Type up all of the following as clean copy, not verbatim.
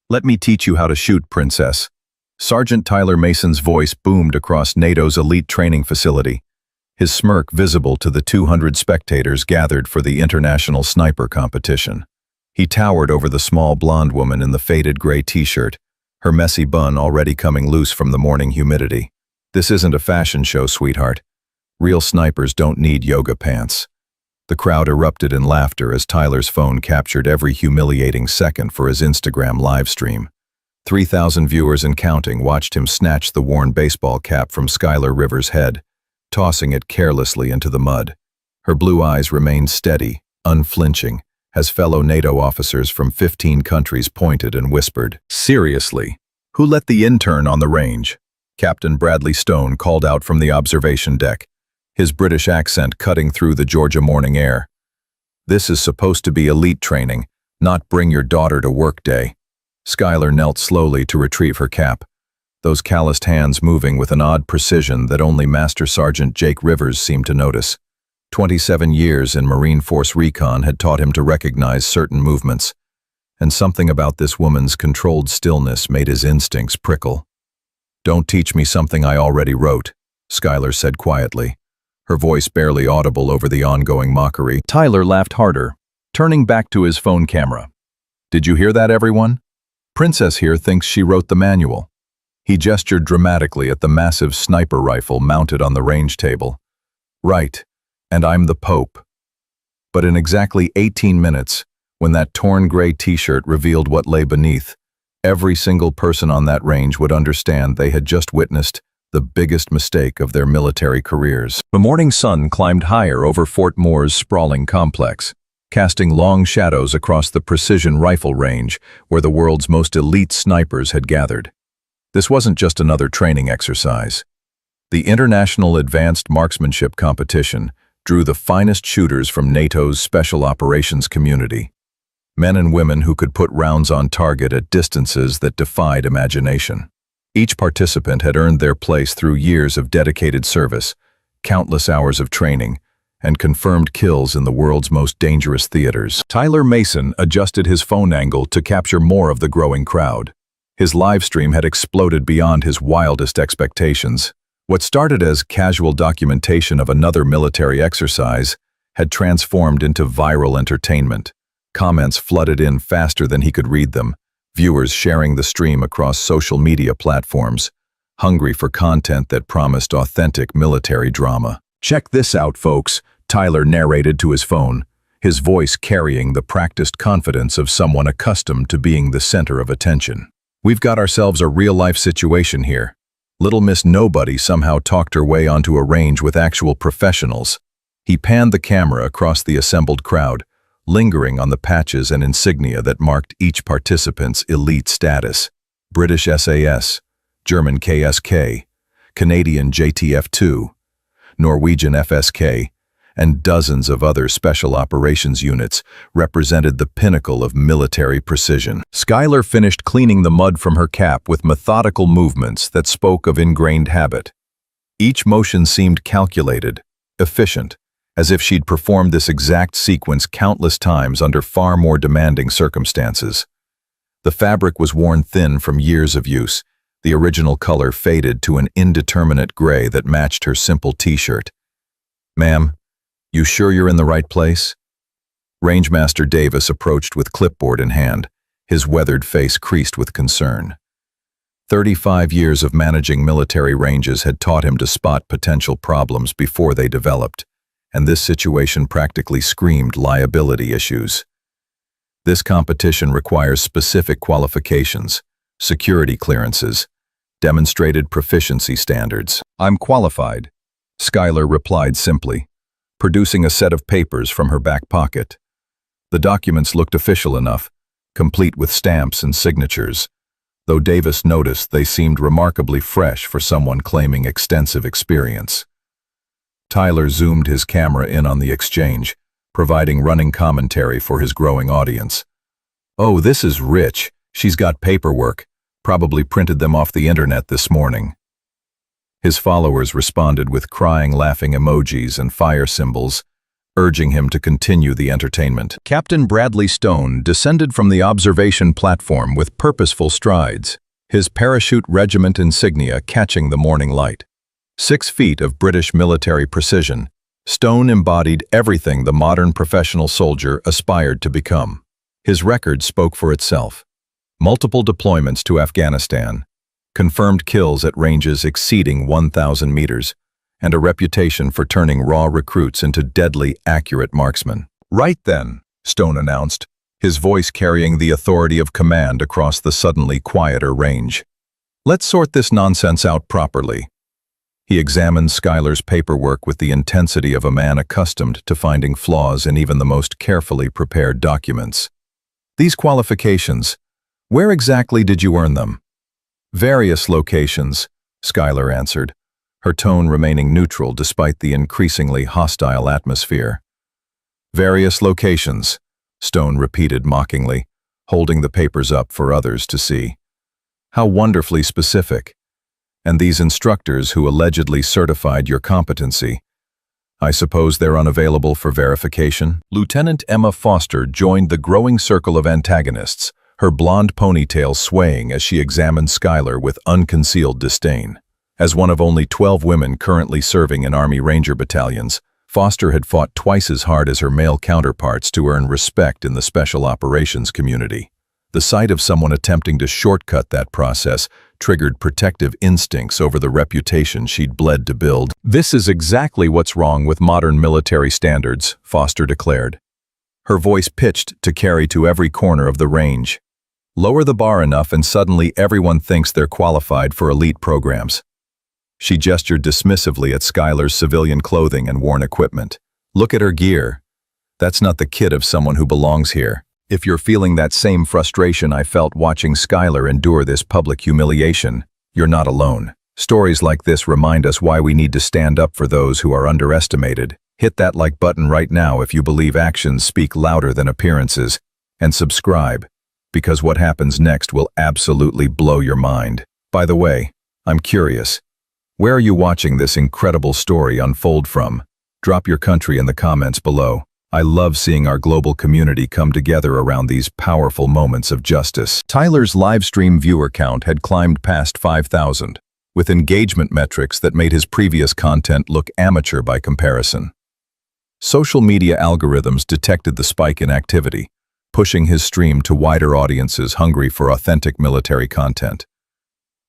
Let me teach you how to shoot, princess. Sergeant Tyler Mason's voice boomed across NATO's elite training facility, his smirk visible to the 200 spectators gathered for the international sniper competition. He towered over the small blonde woman in the faded gray t-shirt, her messy bun already coming loose from the morning humidity. This isn't a fashion show, sweetheart. Real snipers don't need yoga pants. The crowd erupted in laughter as Tyler's phone captured every humiliating second for his Instagram live stream. 3,000 viewers and counting watched him snatch the worn baseball cap from Skylar Rivers' head, tossing it carelessly into the mud. Her blue eyes remained steady, unflinching, as fellow NATO officers from 15 countries pointed and whispered, "Seriously, who let the intern on the range?" Captain Bradley Stone called out from the observation deck, his British accent cutting through the Georgia morning air. "This is supposed to be elite training, not bring your daughter to work day." Skylar knelt slowly to retrieve her cap, those calloused hands moving with an odd precision that only Master Sergeant Jake Rivers seemed to notice. 27 years in Marine Force Recon had taught him to recognize certain movements, and something about this woman's controlled stillness made his instincts prickle. "Don't teach me something I already wrote," Skylar said quietly, her voice barely audible over the ongoing mockery. Tyler laughed harder, turning back to his phone camera. "Did you hear that, everyone? Princess here thinks she wrote the manual." He gestured dramatically at the massive sniper rifle mounted on the range table. "Right, and I'm the Pope." But in exactly 18 minutes, when that torn gray t-shirt revealed what lay beneath, every single person on that range would understand they had just witnessed the biggest mistake of their military careers. The morning sun climbed higher over Fort Moore's sprawling complex, casting long shadows across the precision rifle range where the world's most elite snipers had gathered. This wasn't just another training exercise. The International Advanced Marksmanship Competition drew the finest shooters from NATO's Special Operations community, men and women who could put rounds on target at distances that defied imagination. Each participant had earned their place through years of dedicated service, countless hours of training, and confirmed kills in the world's most dangerous theaters. Tyler Mason adjusted his phone angle to capture more of the growing crowd. His live stream had exploded beyond his wildest expectations. What started as casual documentation of another military exercise had transformed into viral entertainment. Comments flooded in faster than he could read them, viewers sharing the stream across social media platforms, hungry for content that promised authentic military drama. "Check this out, folks," Tyler narrated to his phone, his voice carrying the practiced confidence of someone accustomed to being the center of attention. "We've got ourselves a real-life situation here. Little Miss Nobody somehow talked her way onto a range with actual professionals." He panned the camera across the assembled crowd, lingering on the patches and insignia that marked each participant's elite status. British SAS, German KSK, Canadian JTF-2, Norwegian FSK, and dozens of other special operations units represented the pinnacle of military precision. Skylar finished cleaning the mud from her cap with methodical movements that spoke of ingrained habit. Each motion seemed calculated, efficient, as if she'd performed this exact sequence countless times under far more demanding circumstances. The fabric was worn thin from years of use, the original color faded to an indeterminate gray that matched her simple t-shirt. "Ma'am, you sure you're in the right place?" Rangemaster Davis approached with clipboard in hand, his weathered face creased with concern. 35 years of managing military ranges had taught him to spot potential problems before they developed, and this situation practically screamed liability issues. This competition requires specific qualifications, security clearances, demonstrated proficiency standards. "I'm qualified," Skylar replied simply, producing a set of papers from her back pocket. The documents looked official enough, complete with stamps and signatures, though Davis noticed they seemed remarkably fresh for someone claiming extensive experience. Tyler zoomed his camera in on the exchange, providing running commentary for his growing audience. "Oh, this is rich. She's got paperwork. Probably printed them off the internet this morning." His followers responded with crying, laughing emojis and fire symbols, urging him to continue the entertainment. Captain Bradley Stone descended from the observation platform with purposeful strides, his parachute regiment insignia catching the morning light. 6 feet of British military precision, Stone embodied everything the modern professional soldier aspired to become. His record spoke for itself. Multiple deployments to Afghanistan, confirmed kills at ranges exceeding 1,000 meters, and a reputation for turning raw recruits into deadly accurate marksmen. "Right then," Stone announced, his voice carrying the authority of command across the suddenly quieter range. "Let's sort this nonsense out properly." He examined Schuyler's paperwork with the intensity of a man accustomed to finding flaws in even the most carefully prepared documents. "These qualifications, where exactly did you earn them?" "Various locations," Schuyler answered, her tone remaining neutral despite the increasingly hostile atmosphere. "Various locations," Stone repeated mockingly, holding the papers up for others to see. "How wonderfully specific. And these instructors who allegedly certified your competency, I suppose they're unavailable for verification?" Lieutenant Emma Foster joined the growing circle of antagonists, her blonde ponytail swaying as she examined Schuyler with unconcealed disdain. As one of only 12 women currently serving in Army Ranger battalions, Foster had fought twice as hard as her male counterparts to earn respect in the special operations community. The sight of someone attempting to shortcut that process triggered protective instincts over the reputation she'd bled to build. "This is exactly what's wrong with modern military standards," Foster declared, her voice pitched to carry to every corner of the range. "Lower the bar enough and suddenly everyone thinks they're qualified for elite programs." She gestured dismissively at Schuyler's civilian clothing and worn equipment. "Look at her gear. That's not the kit of someone who belongs here." If you're feeling that same frustration I felt watching Schuyler endure this public humiliation, you're not alone. Stories like this remind us why we need to stand up for those who are underestimated. Hit that like button right now if you believe actions speak louder than appearances, and subscribe, because what happens next will absolutely blow your mind. By the way, I'm curious. Where are you watching this incredible story unfold from? Drop your country in the comments below. I love seeing our global community come together around these powerful moments of justice. Tyler's livestream viewer count had climbed past 5,000, with engagement metrics that made his previous content look amateur by comparison. Social media algorithms detected the spike in activity, pushing his stream to wider audiences hungry for authentic military content.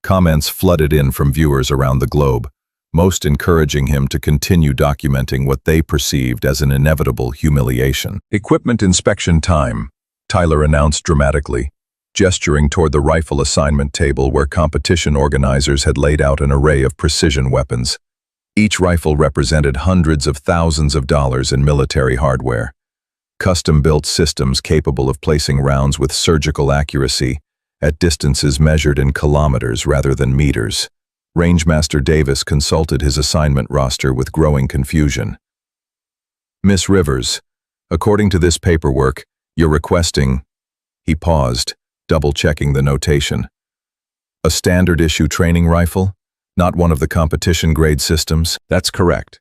Comments flooded in from viewers around the globe, most encouraging him to continue documenting what they perceived as an inevitable humiliation. "Equipment inspection time," Tyler announced dramatically, gesturing toward the rifle assignment table where competition organizers had laid out an array of precision weapons. Each rifle represented hundreds of thousands of dollars in military hardware. Custom-built systems capable of placing rounds with surgical accuracy at distances measured in kilometers rather than meters. Rangemaster Davis consulted his assignment roster with growing confusion. "Miss Rivers, according to this paperwork, you're requesting—" He paused, double-checking the notation. "A standard-issue training rifle? Not one of the competition-grade systems?" "That's correct,"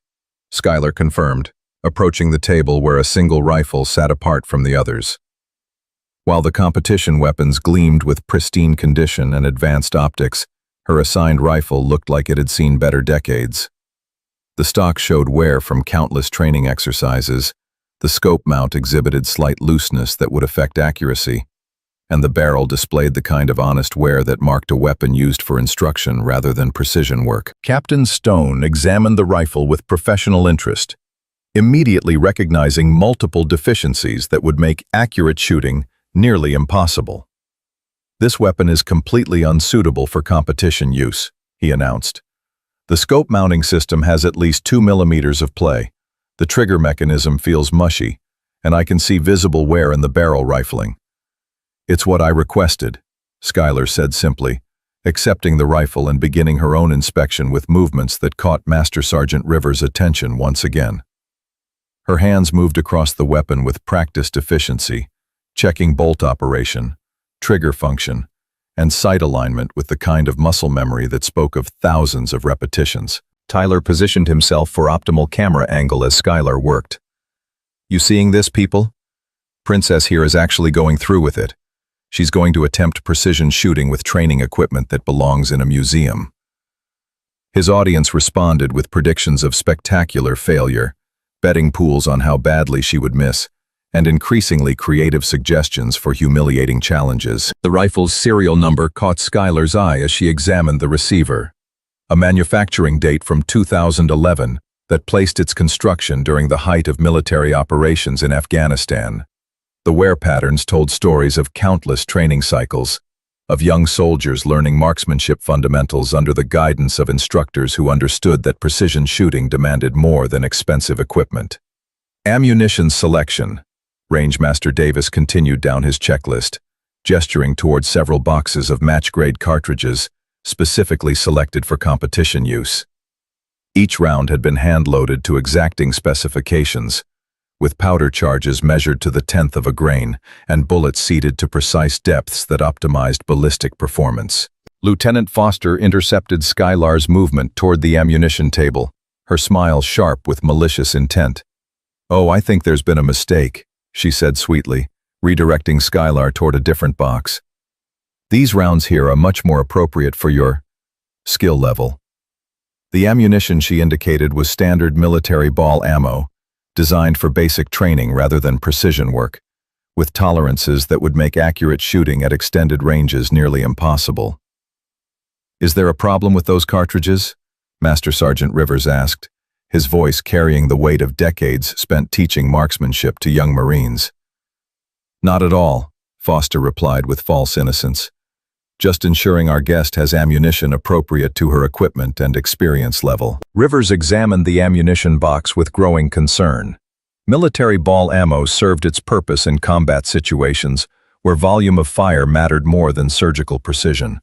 Schuyler confirmed, approaching the table where a single rifle sat apart from the others. While the competition weapons gleamed with pristine condition and advanced optics, her assigned rifle looked like it had seen better decades. The stock showed wear from countless training exercises, the scope mount exhibited slight looseness that would affect accuracy, and the barrel displayed the kind of honest wear that marked a weapon used for instruction rather than precision work. Captain Stone examined the rifle with professional interest, immediately recognizing multiple deficiencies that would make accurate shooting nearly impossible. "This weapon is completely unsuitable for competition use," he announced. "The scope mounting system has at least 2 millimeters of play. The trigger mechanism feels mushy, and I can see visible wear in the barrel rifling." "It's what I requested," Schuyler said simply, accepting the rifle and beginning her own inspection with movements that caught Master Sergeant Rivers' attention once again. Her hands moved across the weapon with practiced efficiency, checking bolt operation, trigger function, and sight alignment with the kind of muscle memory that spoke of thousands of repetitions. Tyler positioned himself for optimal camera angle as Schuyler worked. You seeing this, people? Princess here is actually going through with it. She's going to attempt precision shooting with training equipment that belongs in a museum. His audience responded with predictions of spectacular failure, betting pools on how badly she would miss, and increasingly creative suggestions for humiliating challenges. The rifle's serial number caught Skylar's eye as she examined the receiver. A manufacturing date from 2011 that placed its construction during the height of military operations in Afghanistan. The wear patterns told stories of countless training cycles, of young soldiers learning marksmanship fundamentals under the guidance of instructors who understood that precision shooting demanded more than expensive equipment. Ammunition selection. Rangemaster Davis continued down his checklist, gesturing toward several boxes of match-grade cartridges, specifically selected for competition use. Each round had been hand-loaded to exacting specifications, with powder charges measured to the tenth of a grain and bullets seated to precise depths that optimized ballistic performance. Lieutenant Foster intercepted Skylar's movement toward the ammunition table, her smile sharp with malicious intent. "Oh, I think there's been a mistake," she said sweetly, redirecting Skylar toward a different box. "These rounds here are much more appropriate for your skill level." The ammunition she indicated was standard military ball ammo, designed for basic training rather than precision work, with tolerances that would make accurate shooting at extended ranges nearly impossible. "Is there a problem with those cartridges?" Master Sergeant Rivers asked, his voice carrying the weight of decades spent teaching marksmanship to young Marines. "Not at all," Foster replied with false innocence. "Just ensuring our guest has ammunition appropriate to her equipment and experience level." Rivers examined the ammunition box with growing concern. Military ball ammo served its purpose in combat situations where volume of fire mattered more than surgical precision.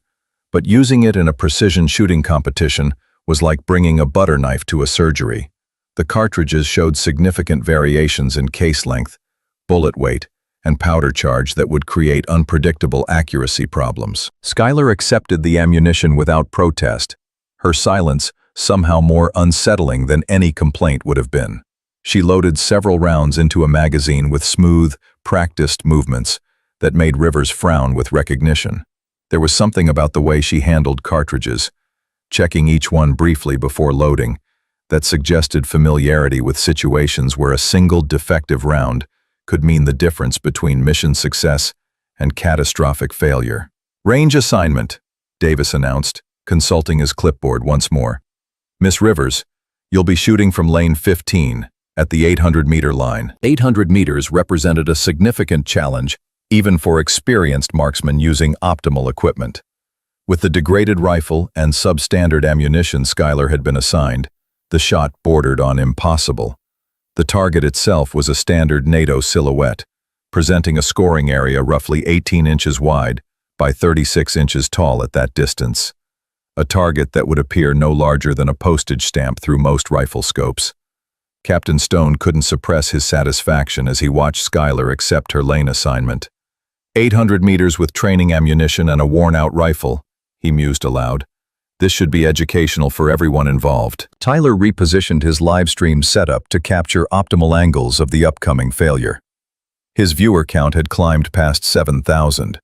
But using it in a precision shooting competition was like bringing a butter knife to a surgery. The cartridges showed significant variations in case length, bullet weight, and powder charge that would create unpredictable accuracy problems. Skylar accepted the ammunition without protest, her silence somehow more unsettling than any complaint would have been. She loaded several rounds into a magazine with smooth, practiced movements that made Rivers frown with recognition. There was something about the way she handled cartridges, checking each one briefly before loading, that suggested familiarity with situations where a single defective round could mean the difference between mission success and catastrophic failure. "Range assignment," Davis announced, consulting his clipboard once more. "Miss Rivers, you'll be shooting from lane 15 at the 800-meter line." 800 meters represented a significant challenge, even for experienced marksmen using optimal equipment. With the degraded rifle and substandard ammunition Skylar had been assigned, the shot bordered on impossible. The target itself was a standard NATO silhouette, presenting a scoring area roughly 18 inches wide by 36 inches tall at that distance. A target that would appear no larger than a postage stamp through most rifle scopes. Captain Stone couldn't suppress his satisfaction as he watched Skylar accept her lane assignment. 800 meters with training ammunition and a worn-out rifle, he mused aloud. This should be educational for everyone involved. Tyler repositioned his live stream setup to capture optimal angles of the upcoming failure. His viewer count had climbed past 7,000,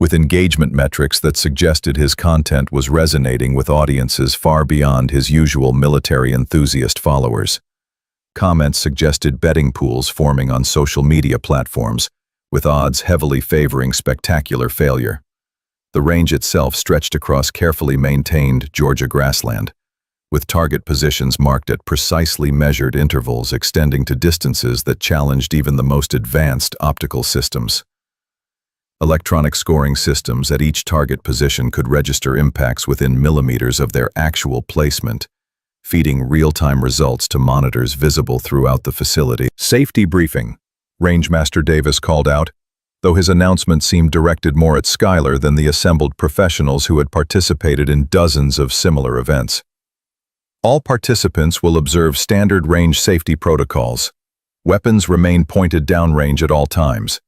with engagement metrics that suggested his content was resonating with audiences far beyond his usual military enthusiast followers. Comments suggested betting pools forming on social media platforms, with odds heavily favoring spectacular failure. The range itself stretched across carefully maintained Georgia grassland, with target positions marked at precisely measured intervals extending to distances that challenged even the most advanced optical systems. Electronic scoring systems at each target position could register impacts within millimeters of their actual placement, feeding real-time results to monitors visible throughout the facility. "Safety briefing," Rangemaster Davis called out, though his announcement seemed directed more at Skylar than the assembled professionals who had participated in dozens of similar events. "All participants will observe standard range safety protocols. Weapons remain pointed downrange at all times.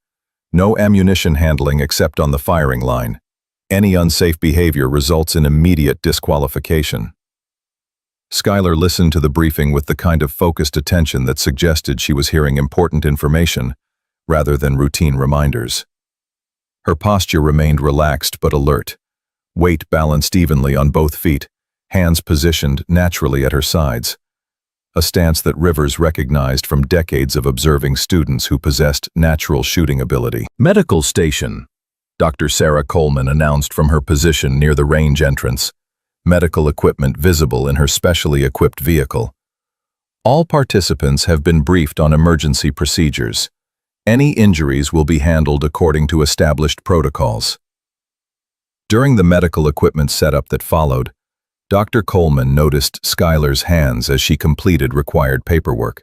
No ammunition handling except on the firing line. Any unsafe behavior results in immediate disqualification." Skylar listened to the briefing with the kind of focused attention that suggested she was hearing important information rather than routine reminders. Her posture remained relaxed but alert, weight balanced evenly on both feet, hands positioned naturally at her sides, a stance that Rivers recognized from decades of observing students who possessed natural shooting ability. "Medical station," Dr. Sarah Coleman announced from her position near the range entrance, medical equipment visible in her specially equipped vehicle. "All participants have been briefed on emergency procedures. Any injuries will be handled according to established protocols." During the medical equipment setup that followed, Dr. Coleman noticed Skylar's hands as she completed required paperwork.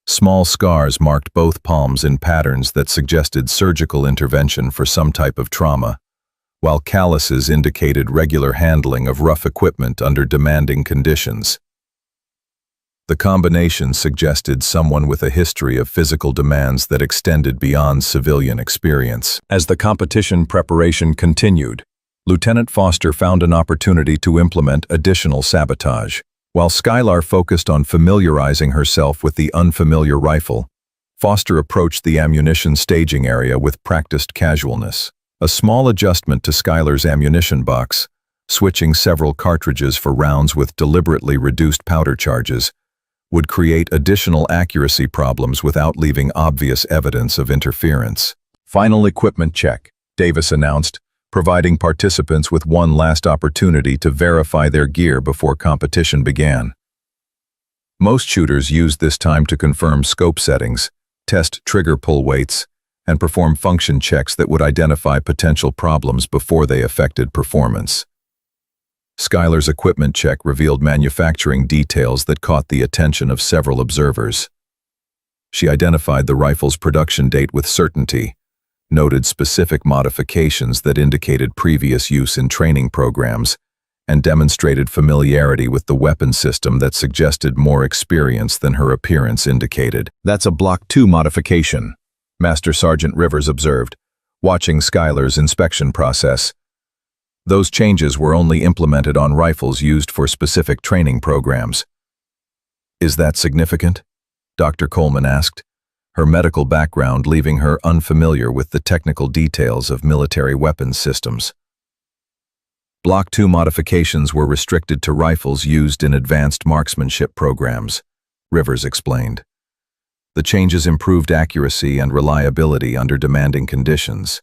Small scars marked both palms in patterns that suggested surgical intervention for some type of trauma, while calluses indicated regular handling of rough equipment under demanding conditions. The combination suggested someone with a history of physical demands that extended beyond civilian experience. As the competition preparation continued, Lieutenant Foster found an opportunity to implement additional sabotage. While Skylar focused on familiarizing herself with the unfamiliar rifle, Foster approached the ammunition staging area with practiced casualness. A small adjustment to Skylar's ammunition box, switching several cartridges for rounds with deliberately reduced powder charges, would create additional accuracy problems without leaving obvious evidence of interference. "Final equipment check," Davis announced, providing participants with one last opportunity to verify their gear before competition began. Most shooters used this time to confirm scope settings, test trigger pull weights, and perform function checks that would identify potential problems before they affected performance. Skylar's equipment check revealed manufacturing details that caught the attention of several observers. She identified the rifle's production date with certainty, noted specific modifications that indicated previous use in training programs, and demonstrated familiarity with the weapon system that suggested more experience than her appearance indicated. "That's a Block 2 modification," Master Sergeant Rivers observed, watching Skylar's inspection process. "Those changes were only implemented on rifles used for specific training programs." "Is that significant?" Dr. Coleman asked, her medical background leaving her unfamiliar with the technical details of military weapons systems. Block 2 modifications were restricted to rifles used in advanced marksmanship programs, Rivers explained. The changes improved accuracy and reliability under demanding conditions.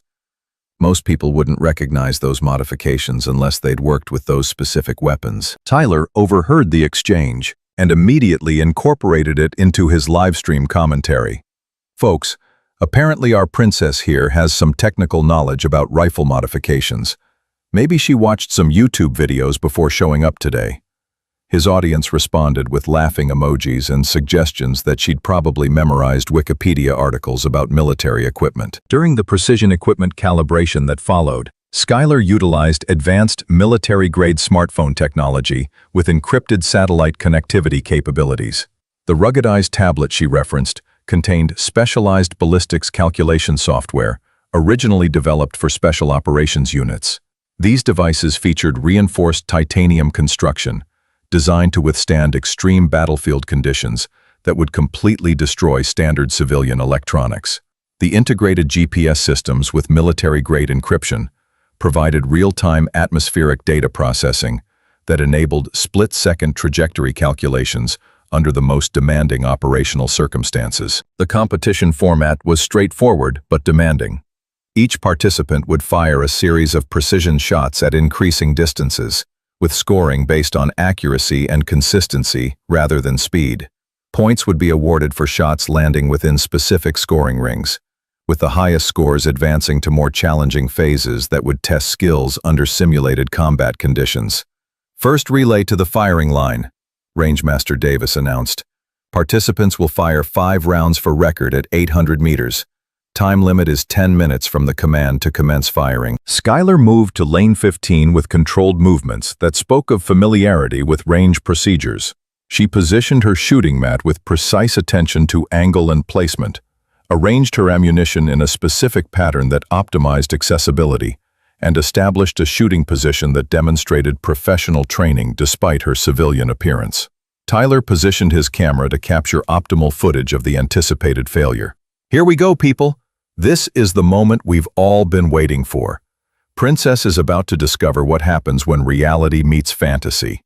Most people wouldn't recognize those modifications unless they'd worked with those specific weapons. Tyler overheard the exchange and immediately incorporated it into his livestream commentary. "Folks, apparently our princess here has some technical knowledge about rifle modifications. Maybe she watched some YouTube videos before showing up today." His audience responded with laughing emojis and suggestions that she'd probably memorized Wikipedia articles about military equipment. During the precision equipment calibration that followed, Skylar utilized advanced military-grade smartphone technology with encrypted satellite connectivity capabilities. The ruggedized tablet she referenced contained specialized ballistics calculation software, originally developed for special operations units. These devices featured reinforced titanium construction, designed to withstand extreme battlefield conditions that would completely destroy standard civilian electronics. The integrated GPS systems with military-grade encryption provided real-time atmospheric data processing that enabled split-second trajectory calculations under the most demanding operational circumstances. The competition format was straightforward but demanding. Each participant would fire a series of precision shots at increasing distances, with scoring based on accuracy and consistency rather than speed. Points would be awarded for shots landing within specific scoring rings, with the highest scores advancing to more challenging phases that would test skills under simulated combat conditions. "First relay to the firing line," Rangemaster Davis announced. "Participants will fire 5 rounds for record at 800 meters. Time limit is 10 minutes from the command to commence firing." Skylar moved to lane 15 with controlled movements that spoke of familiarity with range procedures. She positioned her shooting mat with precise attention to angle and placement, arranged her ammunition in a specific pattern that optimized accessibility, and established a shooting position that demonstrated professional training despite her civilian appearance. Tyler positioned his camera to capture optimal footage of the anticipated failure. Here we go, people. This is the moment we've all been waiting for. Princess is about to discover what happens when reality meets fantasy.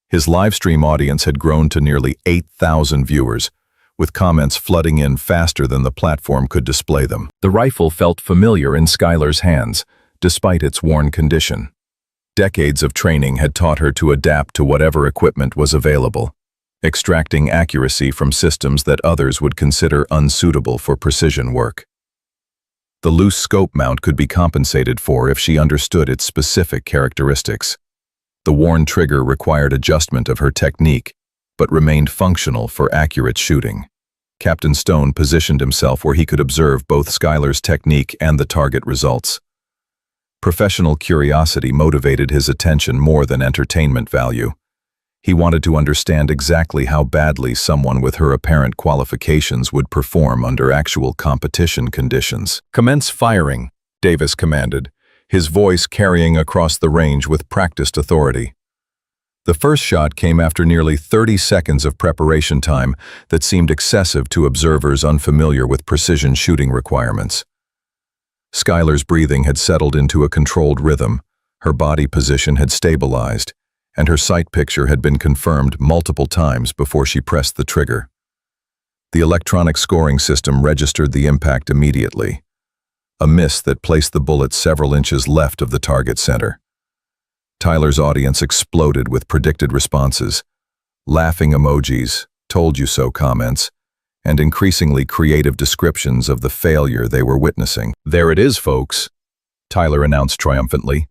His livestream audience had grown to nearly 8,000 viewers, with comments flooding in faster than the platform could display them. The rifle felt familiar in Skylar's hands, despite its worn condition. Decades of training had taught her to adapt to whatever equipment was available, extracting accuracy from systems that others would consider unsuitable for precision work. The loose scope mount could be compensated for if she understood its specific characteristics. The worn trigger required adjustment of her technique, but remained functional for accurate shooting. Captain Stone positioned himself where he could observe both Skylar's technique and the target results. Professional curiosity motivated his attention more than entertainment value. He wanted to understand exactly how badly someone with her apparent qualifications would perform under actual competition conditions. "Commence firing," Davis commanded, his voice carrying across the range with practiced authority. The first shot came after nearly 30 seconds of preparation time that seemed excessive to observers unfamiliar with precision shooting requirements. Skylar's breathing had settled into a controlled rhythm, her body position had stabilized, and her sight picture had been confirmed multiple times before she pressed the trigger. The electronic scoring system registered the impact immediately, a miss that placed the bullet several inches left of the target center. Tyler's audience exploded with predicted responses, laughing emojis, told you so comments, and increasingly creative descriptions of the failure they were witnessing. "There it is, folks," Tyler announced triumphantly.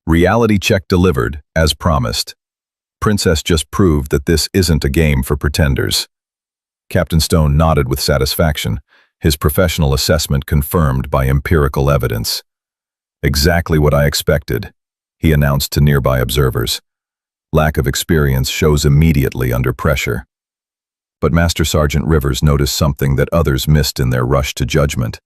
"Reality check delivered, as promised. Princess just proved that this isn't a game for pretenders." Captain Stone nodded with satisfaction, his professional assessment confirmed by empirical evidence. "Exactly what I expected," he announced to nearby observers. "Lack of experience shows immediately under pressure." But Master Sergeant Rivers noticed something that others missed in their rush to judgment.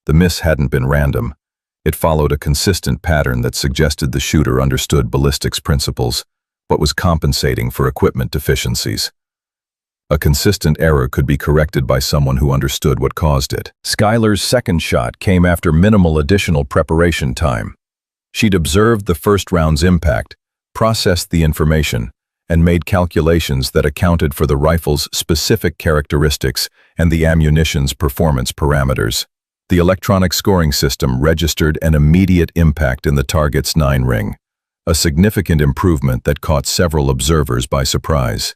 The miss hadn't been random. It followed a consistent pattern that suggested the shooter understood ballistics principles, but was compensating for equipment deficiencies. A consistent error could be corrected by someone who understood what caused it. Skylar's second shot came after minimal additional preparation time. She'd observed the first round's impact, processed the information, and made calculations that accounted for the rifle's specific characteristics and the ammunition's performance parameters. The electronic scoring system registered an immediate impact in the target's 9 ring, a significant improvement that caught several observers by surprise.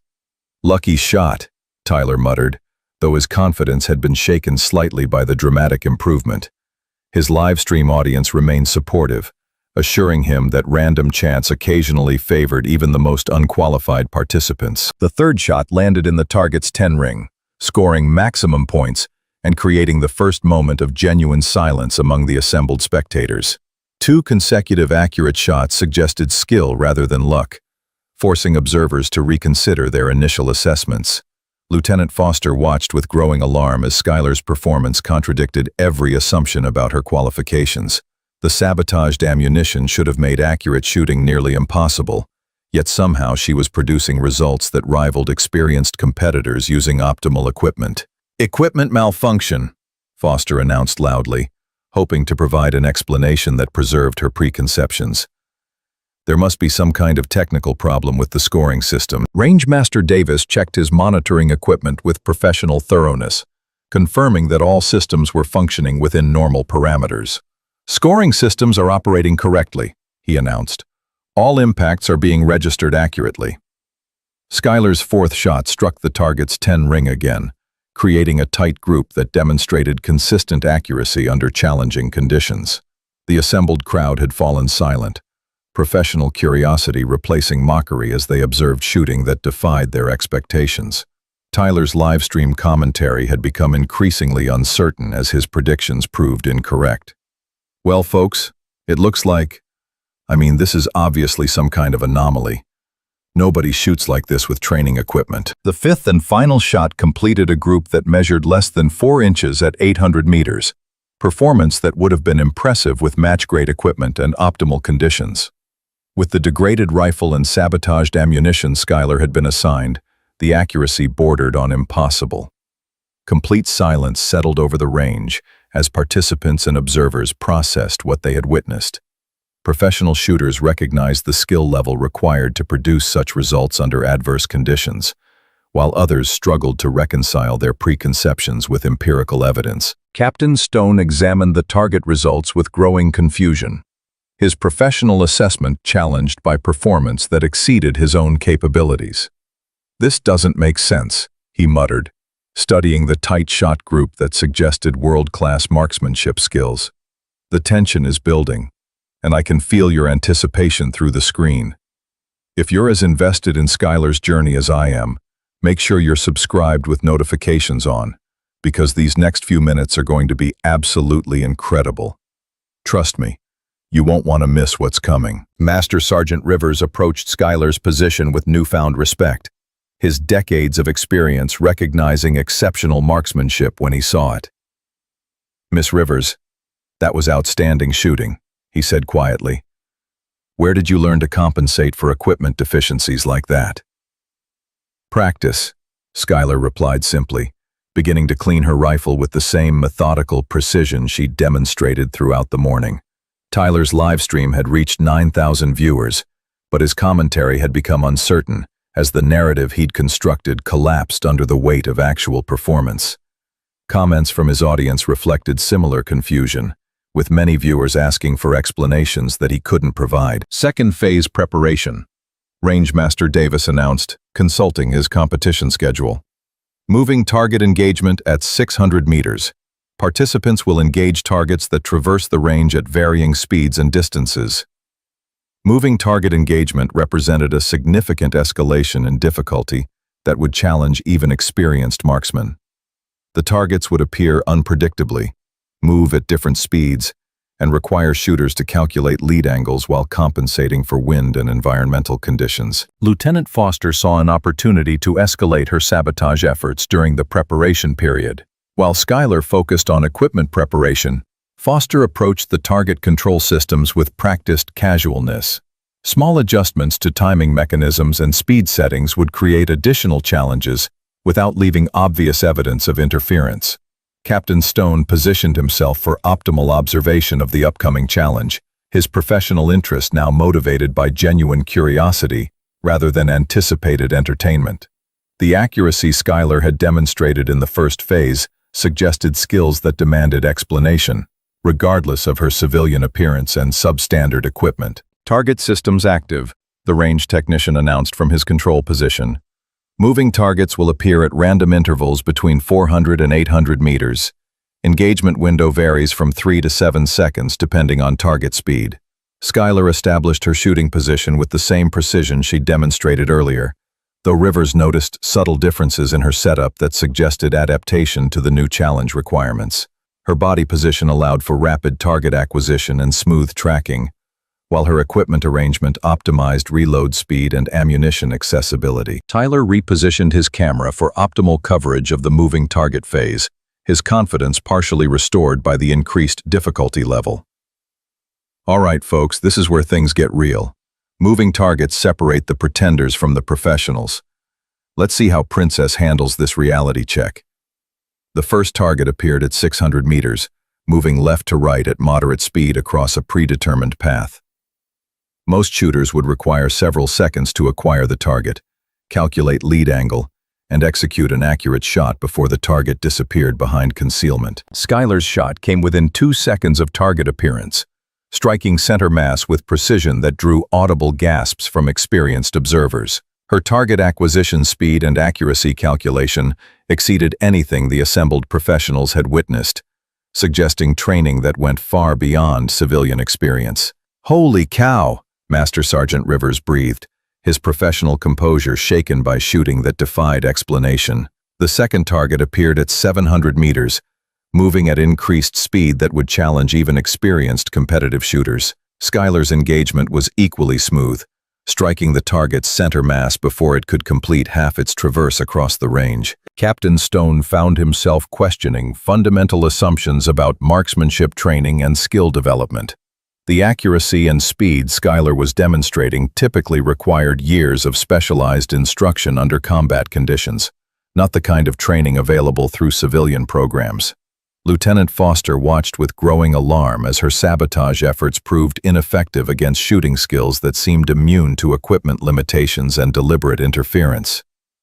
"Lucky shot," Tyler muttered, though his confidence had been shaken slightly by the dramatic improvement. His livestream audience remained supportive, assuring him that random chance occasionally favored even the most unqualified participants. The third shot landed in the target's 10 ring, scoring maximum points and creating the first moment of genuine silence among the assembled spectators. 2 consecutive accurate shots suggested skill rather than luck, forcing observers to reconsider their initial assessments. Lieutenant Foster watched with growing alarm as Skylar's performance contradicted every assumption about her qualifications. The sabotaged ammunition should have made accurate shooting nearly impossible, yet somehow she was producing results that rivaled experienced competitors using optimal equipment. "Equipment malfunction," Foster announced loudly, hoping to provide an explanation that preserved her preconceptions. There must be some kind of technical problem with the scoring system. Rangemaster Davis checked his monitoring equipment with professional thoroughness, confirming that all systems were functioning within normal parameters. "Scoring systems are operating correctly," he announced. "All impacts are being registered accurately." Skylar's fourth shot struck the target's 10 ring again, creating a tight group that demonstrated consistent accuracy under challenging conditions. The assembled crowd had fallen silent, professional curiosity replacing mockery as they observed shooting that defied their expectations. Tyler's livestream commentary had become increasingly uncertain as his predictions proved incorrect. "Well, folks, it looks like, this is obviously some kind of anomaly. Nobody shoots like this with training equipment." The fifth and final shot completed a group that measured less than 4 inches at 800 meters, performance that would have been impressive with match-grade equipment and optimal conditions. With the degraded rifle and sabotaged ammunition Skylar had been assigned, the accuracy bordered on impossible. Complete silence settled over the range as participants and observers processed what they had witnessed. Professional shooters recognized the skill level required to produce such results under adverse conditions, while others struggled to reconcile their preconceptions with empirical evidence. Captain Stone examined the target results with growing confusion, his professional assessment challenged by performance that exceeded his own capabilities. "This doesn't make sense," he muttered, studying the tight shot group that suggested world-class marksmanship skills. "The tension is building, and I can feel your anticipation through the screen. If you're as invested in Skylar's journey as I am, make sure you're subscribed with notifications on, because these next few minutes are going to be absolutely incredible. Trust me, you won't want to miss what's coming." Master Sergeant Rivers approached Skylar's position with newfound respect, his decades of experience recognizing exceptional marksmanship when he saw it. "Miss Rivers, that was outstanding shooting," he said quietly. "Where did you learn to compensate for equipment deficiencies like that?" "Practice," Skylar replied simply, beginning to clean her rifle with the same methodical precision she'd demonstrated throughout the morning. Tyler's livestream had reached 9,000 viewers, but his commentary had become uncertain as the narrative he'd constructed collapsed under the weight of actual performance. Comments from his audience reflected similar confusion, with many viewers asking for explanations that he couldn't provide. Second phase preparation. Rangemaster Davis announced, consulting his competition schedule. Moving target engagement at 600 meters. Participants will engage targets that traverse the range at varying speeds and distances. Moving target engagement represented a significant escalation in difficulty that would challenge even experienced marksmen. The targets would appear unpredictably, move at different speeds, and require shooters to calculate lead angles while compensating for wind and environmental conditions. Lieutenant Foster saw an opportunity to escalate her sabotage efforts during the preparation period. While Skylar focused on equipment preparation, Foster approached the target control systems with practiced casualness. Small adjustments to timing mechanisms and speed settings would create additional challenges without leaving obvious evidence of interference. Captain Stone positioned himself for optimal observation of the upcoming challenge, his professional interest now motivated by genuine curiosity rather than anticipated entertainment. The accuracy Skylar had demonstrated in the first phase suggested skills that demanded explanation, regardless of her civilian appearance and substandard equipment. "Target systems active," the range technician announced from his control position. "Moving targets will appear at random intervals between 400 and 800 meters. Engagement window varies from 3 to 7 seconds depending on target speed." Skylar established her shooting position with the same precision she demonstrated earlier, though Rivers noticed subtle differences in her setup that suggested adaptation to the new challenge requirements. Her body position allowed for rapid target acquisition and smooth tracking, while her equipment arrangement optimized reload speed and ammunition accessibility. Tyler repositioned his camera for optimal coverage of the moving target phase, his confidence partially restored by the increased difficulty level. "All right, folks, this is where things get real. Moving targets separate the pretenders from the professionals. Let's see how Princess handles this reality check." The first target appeared at 600 meters, moving left to right at moderate speed across a predetermined path. Most shooters would require several seconds to acquire the target, calculate lead angle, and execute an accurate shot before the target disappeared behind concealment. Skylar's shot came within 2 seconds of target appearance, striking center mass with precision that drew audible gasps from experienced observers. Her target acquisition speed and accuracy calculation exceeded anything the assembled professionals had witnessed, suggesting training that went far beyond civilian experience. "Holy cow!" Master Sergeant Rivers breathed, his professional composure shaken by shooting that defied explanation. The second target appeared at 700 meters, moving at increased speed that would challenge even experienced competitive shooters. Skylar's engagement was equally smooth, striking the target's center mass before it could complete half its traverse across the range. Captain Stone found himself questioning fundamental assumptions about marksmanship training and skill development. The accuracy and speed Skylar was demonstrating typically required years of specialized instruction under combat conditions, not the kind of training available through civilian programs. Lieutenant Foster watched with growing alarm as her sabotage efforts proved ineffective against shooting skills that seemed immune to equipment limitations and deliberate interference.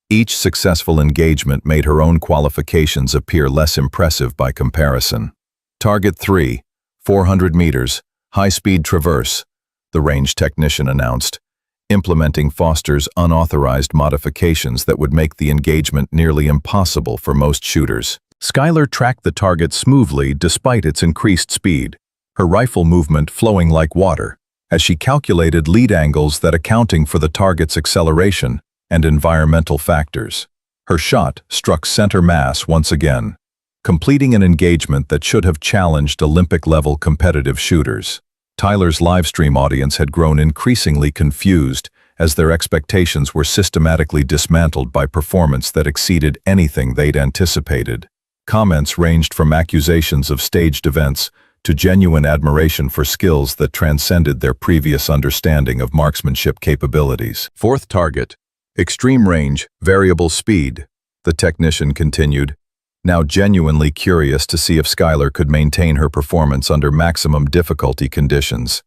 Each successful engagement made her own qualifications appear less impressive by comparison. Target 3, 400 meters, high-speed traverse, the range technician announced, implementing Foster's unauthorized modifications that would make the engagement nearly impossible for most shooters. Skylar tracked the target smoothly despite its increased speed, her rifle movement flowing like water, as she calculated lead angles that accounting for the target's acceleration and environmental factors. Her shot struck center mass once again, completing an engagement that should have challenged Olympic-level competitive shooters. Tyler's livestream audience had grown increasingly confused as their expectations were systematically dismantled by performance that exceeded anything they'd anticipated. Comments ranged from accusations of staged events to genuine admiration for skills that transcended their previous understanding of marksmanship capabilities. Fourth target, extreme range, variable speed, the technician continued, now genuinely curious to see if Skylar could maintain her performance under maximum difficulty conditions.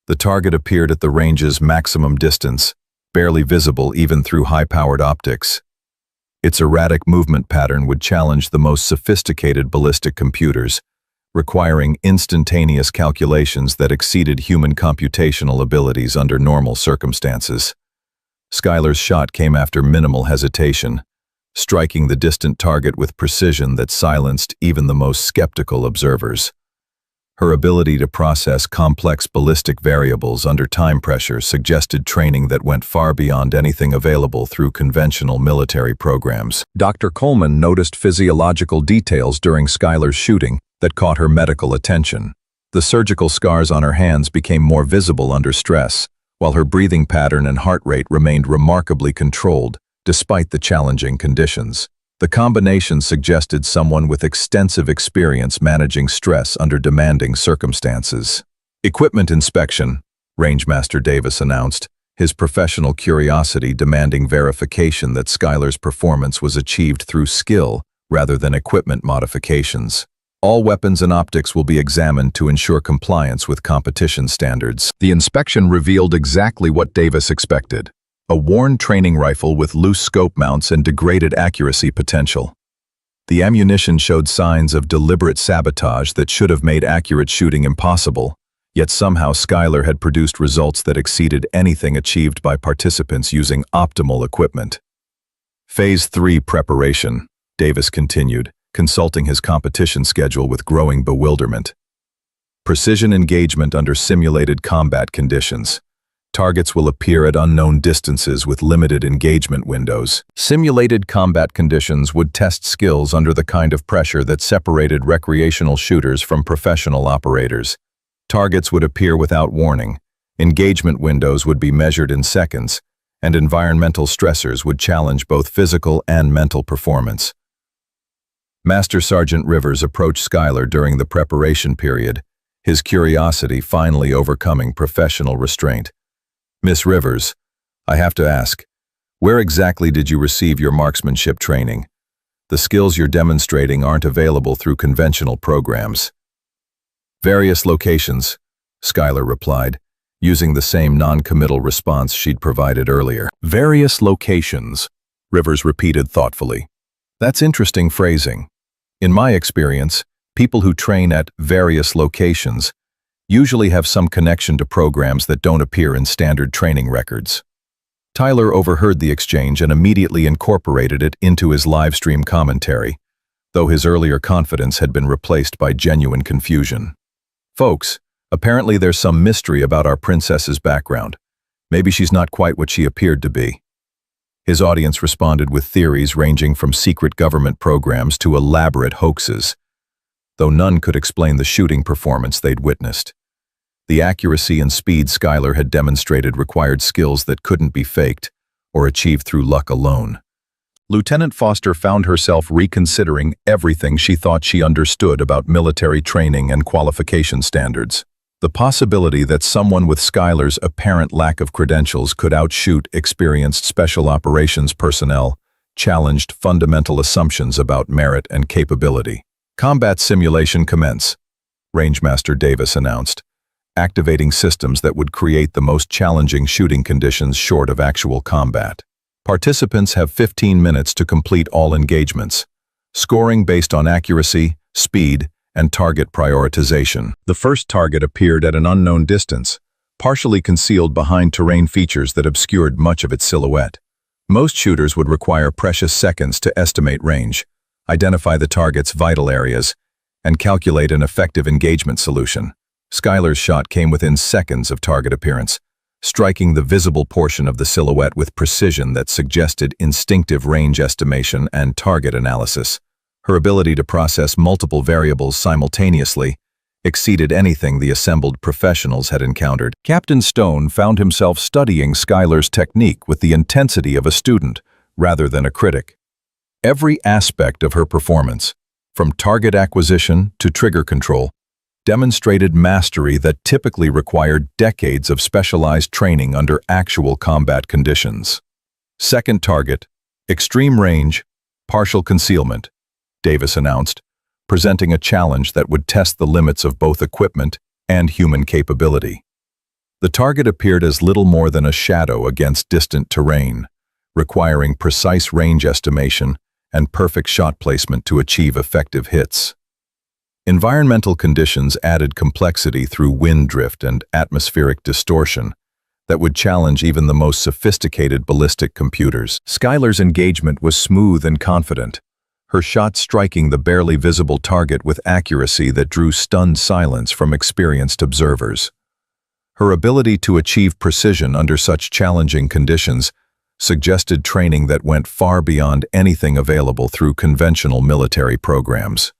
The target appeared at the range's maximum distance, barely visible even through high-powered optics. Its erratic movement pattern would challenge the most sophisticated ballistic computers, requiring instantaneous calculations that exceeded human computational abilities under normal circumstances. Skylar's shot came after minimal hesitation, striking the distant target with precision that silenced even the most skeptical observers. Her ability to process complex ballistic variables under time pressure suggested training that went far beyond anything available through conventional military programs. Dr. Coleman noticed physiological details during Skylar's shooting that caught her medical attention. The surgical scars on her hands became more visible under stress, while her breathing pattern and heart rate remained remarkably controlled, despite the challenging conditions. The combination suggested someone with extensive experience managing stress under demanding circumstances. Equipment inspection, Rangemaster Davis announced, his professional curiosity demanding verification that Skylar's performance was achieved through skill rather than equipment modifications. All weapons and optics will be examined to ensure compliance with competition standards. The inspection revealed exactly what Davis expected: a worn training rifle with loose scope mounts and degraded accuracy potential. The ammunition showed signs of deliberate sabotage that should have made accurate shooting impossible, yet somehow Skylar had produced results that exceeded anything achieved by participants using optimal equipment. Phase 3 preparation, Davis continued, consulting his competition schedule with growing bewilderment. Precision engagement under simulated combat conditions. Targets will appear at unknown distances with limited engagement windows. Simulated combat conditions would test skills under the kind of pressure that separated recreational shooters from professional operators. Targets would appear without warning, engagement windows would be measured in seconds, and environmental stressors would challenge both physical and mental performance. Master Sergeant Rivers approached Skylar during the preparation period, his curiosity finally overcoming professional restraint. Miss Rivers, I have to ask, where exactly did you receive your marksmanship training? The skills you're demonstrating aren't available through conventional programs. Various locations, Skylar replied, using the same non-committal response she'd provided earlier. Various locations, Rivers repeated thoughtfully. That's interesting phrasing. In my experience, people who train at various locations usually have some connection to programs that don't appear in standard training records. Tyler overheard the exchange and immediately incorporated it into his live stream commentary, though his earlier confidence had been replaced by genuine confusion. Folks, apparently there's some mystery about our princess's background. Maybe she's not quite what she appeared to be. His audience responded with theories ranging from secret government programs to elaborate hoaxes, though none could explain the shooting performance they'd witnessed. The accuracy and speed Skylar had demonstrated required skills that couldn't be faked or achieved through luck alone. Lieutenant Foster found herself reconsidering everything she thought she understood about military training and qualification standards. The possibility that someone with Skylar's apparent lack of credentials could outshoot experienced special operations personnel challenged fundamental assumptions about merit and capability. "Combat simulation commence," Rangemaster Davis announced, activating systems that would create the most challenging shooting conditions short of actual combat. Participants have 15 minutes to complete all engagements, scoring based on accuracy, speed, and target prioritization. The first target appeared at an unknown distance, partially concealed behind terrain features that obscured much of its silhouette. Most shooters would require precious seconds to estimate range, identify the target's vital areas, and calculate an effective engagement solution. Skylar's shot came within seconds of target appearance, striking the visible portion of the silhouette with precision that suggested instinctive range estimation and target analysis. Her ability to process multiple variables simultaneously exceeded anything the assembled professionals had encountered. Captain Stone found himself studying Skylar's technique with the intensity of a student rather than a critic. Every aspect of her performance, from target acquisition to trigger control, demonstrated mastery that typically required decades of specialized training under actual combat conditions. Second target, extreme range, partial concealment, Davis announced, presenting a challenge that would test the limits of both equipment and human capability. The target appeared as little more than a shadow against distant terrain, requiring precise range estimation and perfect shot placement to achieve effective hits. Environmental conditions added complexity through wind drift and atmospheric distortion that would challenge even the most sophisticated ballistic computers. Skylar's engagement was smooth and confident, her shot striking the barely visible target with accuracy that drew stunned silence from experienced observers. Her ability to achieve precision under such challenging conditions suggested training that went far beyond anything available through conventional military programs.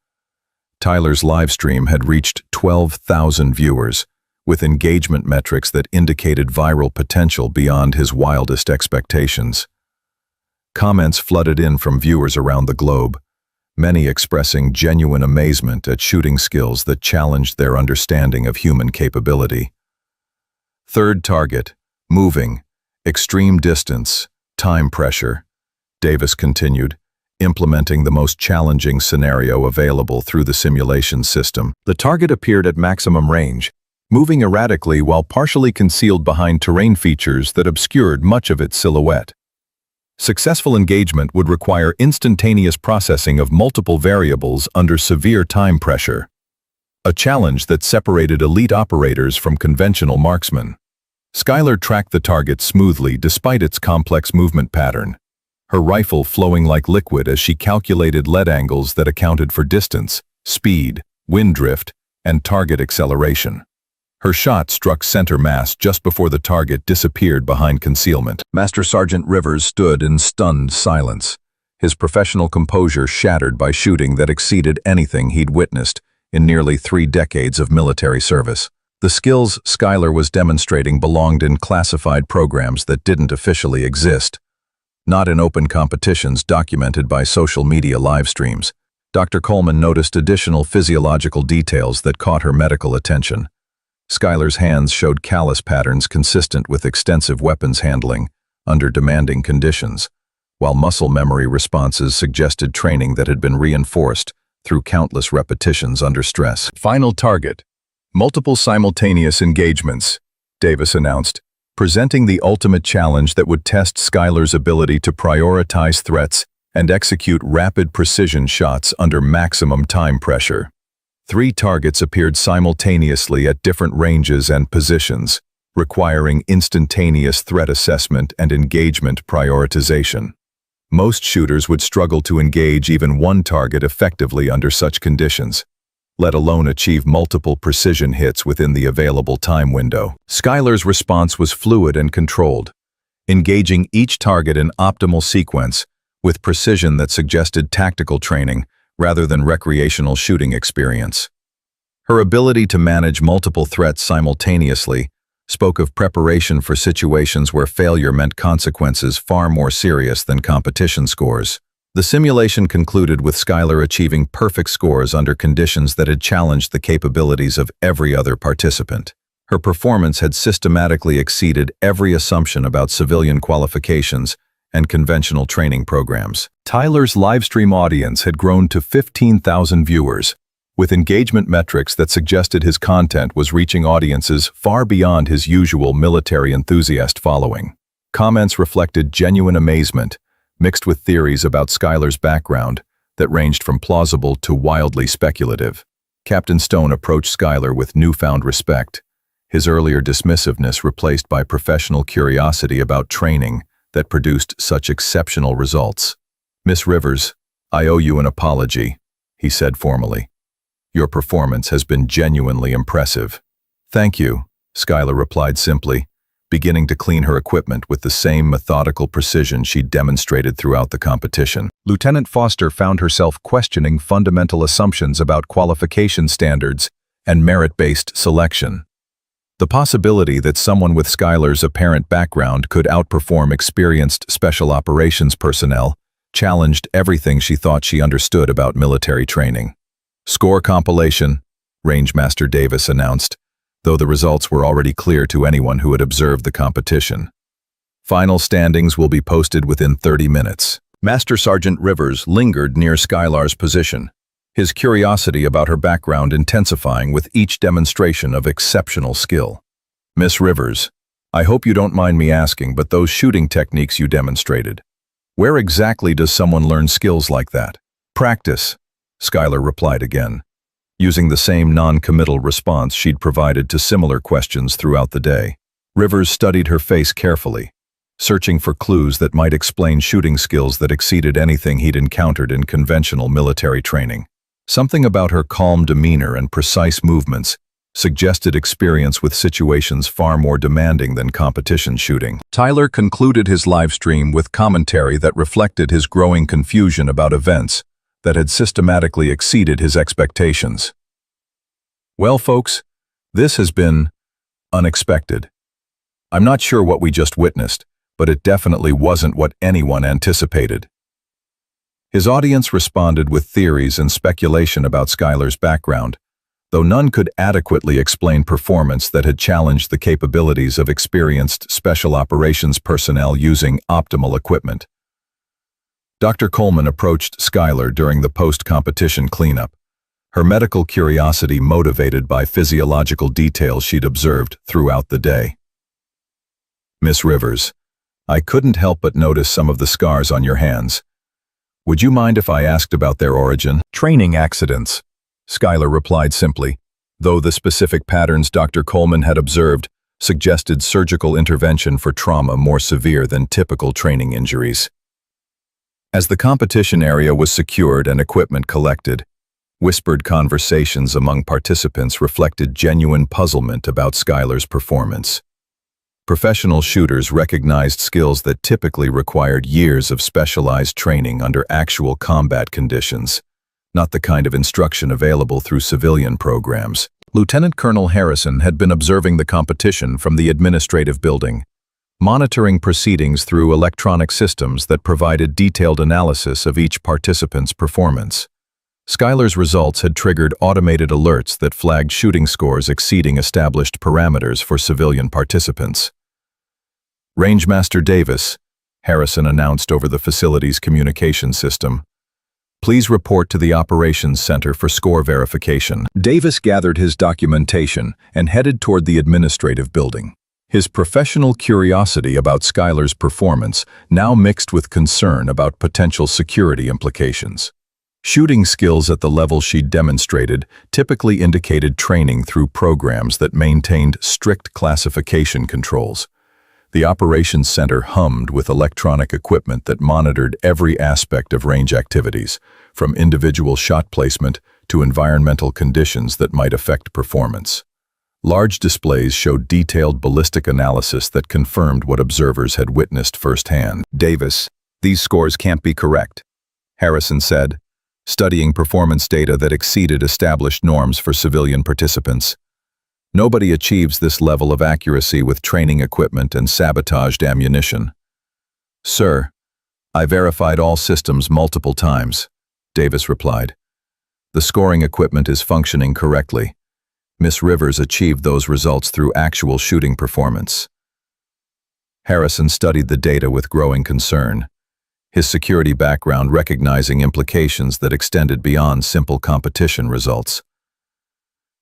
Tyler's livestream had reached 12,000 viewers, with engagement metrics that indicated viral potential beyond his wildest expectations. Comments flooded in from viewers around the globe, many expressing genuine amazement at shooting skills that challenged their understanding of human capability. Third target, moving, extreme distance, time pressure, Davis continued, implementing the most challenging scenario available through the simulation system. The target appeared at maximum range, moving erratically while partially concealed behind terrain features that obscured much of its silhouette. Successful engagement would require instantaneous processing of multiple variables under severe time pressure, a challenge that separated elite operators from conventional marksmen. Skylar tracked the target smoothly despite its complex movement pattern, her rifle flowing like liquid as she calculated lead angles that accounted for distance, speed, wind drift, and target acceleration. Her shot struck center mass just before the target disappeared behind concealment. Master Sergeant Rivers stood in stunned silence, his professional composure shattered by shooting that exceeded anything he'd witnessed in nearly 3 decades of military service. The skills Skylar was demonstrating belonged in classified programs that didn't officially exist, not in open competitions documented by social media live streams. Dr. Coleman noticed additional physiological details that caught her medical attention. Skylar's hands showed callus patterns consistent with extensive weapons handling under demanding conditions, while muscle memory responses suggested training that had been reinforced through countless repetitions under stress. Final target, multiple simultaneous engagements, Davis announced, presenting the ultimate challenge that would test Skylar's ability to prioritize threats and execute rapid precision shots under maximum time pressure. 3 targets appeared simultaneously at different ranges and positions, requiring instantaneous threat assessment and engagement prioritization. Most shooters would struggle to engage even one target effectively under such conditions, let alone achieve multiple precision hits within the available time window. Skylar's response was fluid and controlled, engaging each target in optimal sequence with precision that suggested tactical training rather than recreational shooting experience. Her ability to manage multiple threats simultaneously spoke of preparation for situations where failure meant consequences far more serious than competition scores. The simulation concluded with Skylar achieving perfect scores under conditions that had challenged the capabilities of every other participant. Her performance had systematically exceeded every assumption about civilian qualifications and conventional training programs. Tyler's livestream audience had grown to 15,000 viewers, with engagement metrics that suggested his content was reaching audiences far beyond his usual military enthusiast following. Comments reflected genuine amazement, mixed with theories about Skylar's background that ranged from plausible to wildly speculative. Captain Stone approached Skylar with newfound respect, his earlier dismissiveness replaced by professional curiosity about training that produced such exceptional results. "Miss Rivers, I owe you an apology," he said formally. "Your performance has been genuinely impressive." "Thank you," Skylar replied simply, beginning to clean her equipment with the same methodical precision she'd demonstrated throughout the competition. Lieutenant Foster found herself questioning fundamental assumptions about qualification standards and merit-based selection. The possibility that someone with Skylar's apparent background could outperform experienced special operations personnel challenged everything she thought she understood about military training. "Score compilation," Rangemaster Davis announced, though the results were already clear to anyone who had observed the competition. "Final standings will be posted within 30 minutes. Master Sergeant Rivers lingered near Skylar's position, his curiosity about her background intensifying with each demonstration of exceptional skill. "Miss Rivers, I hope you don't mind me asking, but those shooting techniques you demonstrated, where exactly does someone learn skills like that?" "Practice," Skylar replied again, using the same non-committal response she'd provided to similar questions throughout the day. Rivers studied her face carefully, searching for clues that might explain shooting skills that exceeded anything he'd encountered in conventional military training. Something about her calm demeanor and precise movements suggested experience with situations far more demanding than competition shooting. Tyler concluded his livestream with commentary that reflected his growing confusion about events that had systematically exceeded his expectations. "Well, folks, this has been unexpected. I'm not sure what we just witnessed, but it definitely wasn't what anyone anticipated." His audience responded with theories and speculation about Skylar's background, though none could adequately explain performance that had challenged the capabilities of experienced special operations personnel using optimal equipment. Dr. Coleman approached Skylar during the post-competition cleanup, her medical curiosity motivated by physiological details she'd observed throughout the day. "Miss Rivers, I couldn't help but notice some of the scars on your hands. Would you mind if I asked about their origin?" "Training accidents," Skylar replied simply, though the specific patterns Dr. Coleman had observed suggested surgical intervention for trauma more severe than typical training injuries. As the competition area was secured and equipment collected, whispered conversations among participants reflected genuine puzzlement about Skylar's performance. Professional shooters recognized skills that typically required years of specialized training under actual combat conditions, not the kind of instruction available through civilian programs. Lieutenant Colonel Harrison had been observing the competition from the administrative building, monitoring proceedings through electronic systems that provided detailed analysis of each participant's performance. Skylar's results had triggered automated alerts that flagged shooting scores exceeding established parameters for civilian participants. "Rangemaster Davis," Harrison announced over the facility's communication system, "please report to the Operations Center for score verification." Davis gathered his documentation and headed toward the administrative building. His professional curiosity about Skylar's performance now mixed with concern about potential security implications. Shooting skills at the level she'd demonstrated typically indicated training through programs that maintained strict classification controls. The Operations Center hummed with electronic equipment that monitored every aspect of range activities, from individual shot placement to environmental conditions that might affect performance. Large displays showed detailed ballistic analysis that confirmed what observers had witnessed firsthand. "Davis, these scores can't be correct," Harrison said, studying performance data that exceeded established norms for civilian participants. Nobody achieves this level of accuracy with training equipment and sabotaged ammunition. "Sir, I verified all systems multiple times," Davis replied. "The scoring equipment is functioning correctly. Miss Rivers achieved those results through actual shooting performance." Harrison studied the data with growing concern, his security background recognizing implications that extended beyond simple competition results.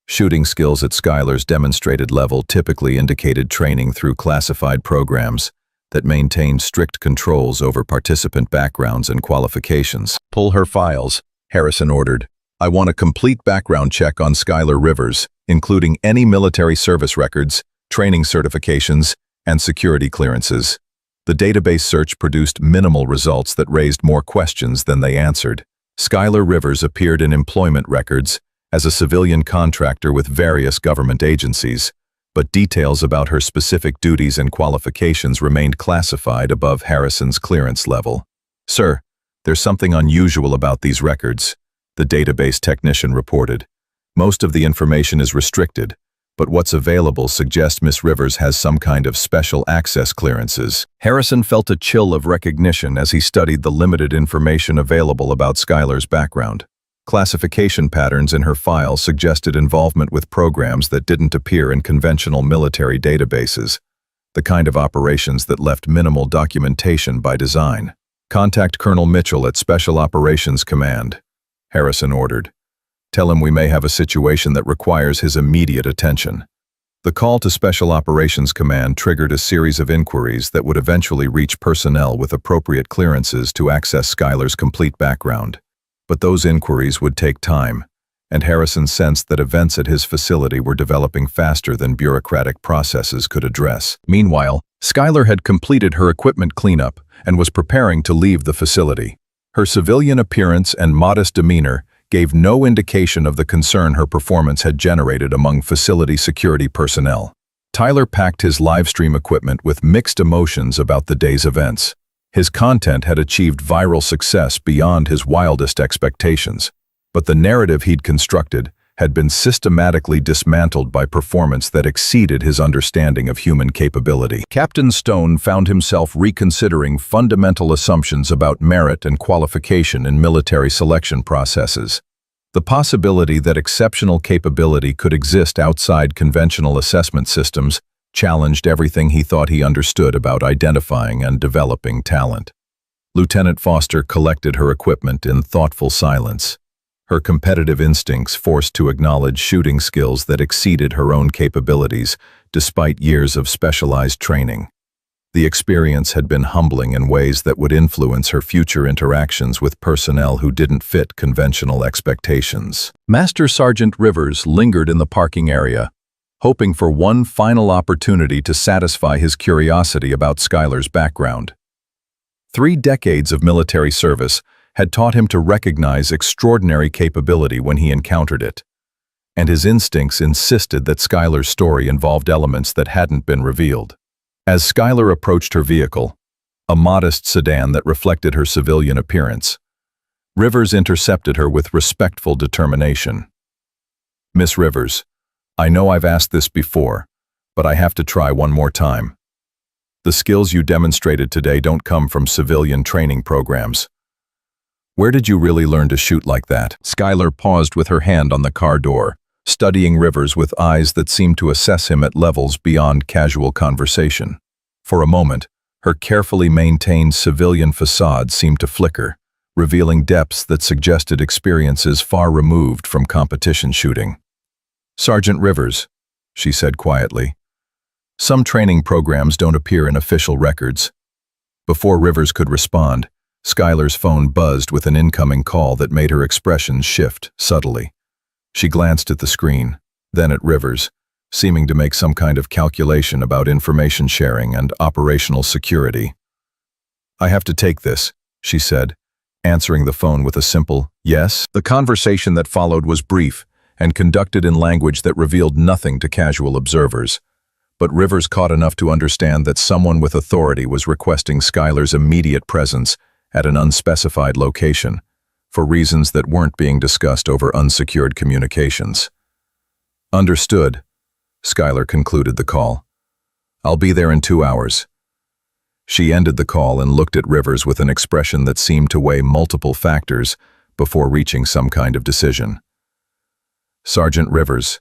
Shooting skills at Schuyler's demonstrated level typically indicated training through classified programs that maintained strict controls over participant backgrounds and qualifications. "Pull her files," Harrison ordered. "I want a complete background check on Schuyler Rivers, including any military service records, training certifications, and security clearances." The database search produced minimal results that raised more questions than they answered. Schuyler Rivers appeared in employment records as a civilian contractor with various government agencies, but details about her specific duties and qualifications remained classified above Harrison's clearance level. "Sir, there's something unusual about these records," the database technician reported. "Most of the information is restricted, but what's available suggests Miss Rivers has some kind of special access clearances." Harrison felt a chill of recognition as he studied the limited information available about Schuyler's background. Classification patterns in her file suggested involvement with programs that didn't appear in conventional military databases, the kind of operations that left minimal documentation by design. "Contact Colonel Mitchell at Special Operations Command," Harrison ordered. "Tell him we may have a situation that requires his immediate attention." The call to Special Operations Command triggered a series of inquiries that would eventually reach personnel with appropriate clearances to access Schuyler's complete background. But those inquiries would take time, and Harrison sensed that events at his facility were developing faster than bureaucratic processes could address. Meanwhile, Schuyler had completed her equipment cleanup and was preparing to leave the facility. Her civilian appearance and modest demeanor gave no indication of the concern her performance had generated among facility security personnel. Tyler packed his livestream equipment with mixed emotions about the day's events. His content had achieved viral success beyond his wildest expectations, but the narrative he'd constructed had been systematically dismantled by performance that exceeded his understanding of human capability. Captain Stone found himself reconsidering fundamental assumptions about merit and qualification in military selection processes. The possibility that exceptional capability could exist outside conventional assessment systems challenged everything he thought he understood about identifying and developing talent. Lieutenant Foster collected her equipment in thoughtful silence, her competitive instincts forced to acknowledge shooting skills that exceeded her own capabilities despite years of specialized training. The experience had been humbling in ways that would influence her future interactions with personnel who didn't fit conventional expectations. Master Sergeant Rivers lingered in the parking area, hoping for one final opportunity to satisfy his curiosity about Schuyler's background. 3 decades of military service had taught him to recognize extraordinary capability when he encountered it, and his instincts insisted that Schuyler's story involved elements that hadn't been revealed. As Schuyler approached her vehicle, a modest sedan that reflected her civilian appearance, Rivers intercepted her with respectful determination. "Miss Rivers, I know I've asked this before, but I have to try one more time. The skills you demonstrated today don't come from civilian training programs. Where did you really learn to shoot like that?" Schuyler paused with her hand on the car door, studying Rivers with eyes that seemed to assess him at levels beyond casual conversation. For a moment, her carefully maintained civilian facade seemed to flicker, revealing depths that suggested experiences far removed from competition shooting. "Sergeant Rivers," she said quietly, "some training programs don't appear in official records." Before Rivers could respond, Schuyler's phone buzzed with an incoming call that made her expression shift subtly. She glanced at the screen, then at Rivers, seeming to make some kind of calculation about information sharing and operational security. "I have to take this," she said, answering the phone with a simple yes. The conversation that followed was brief and conducted in language that revealed nothing to casual observers, but Rivers caught enough to understand that someone with authority was requesting Schuyler's immediate presence at an unspecified location, for reasons that weren't being discussed over unsecured communications. "Understood. Skylar concluded the call. "I'll be there in 2 hours." She ended the call and looked at Rivers with an expression that seemed to weigh multiple factors before reaching some kind of decision. "Sergeant Rivers,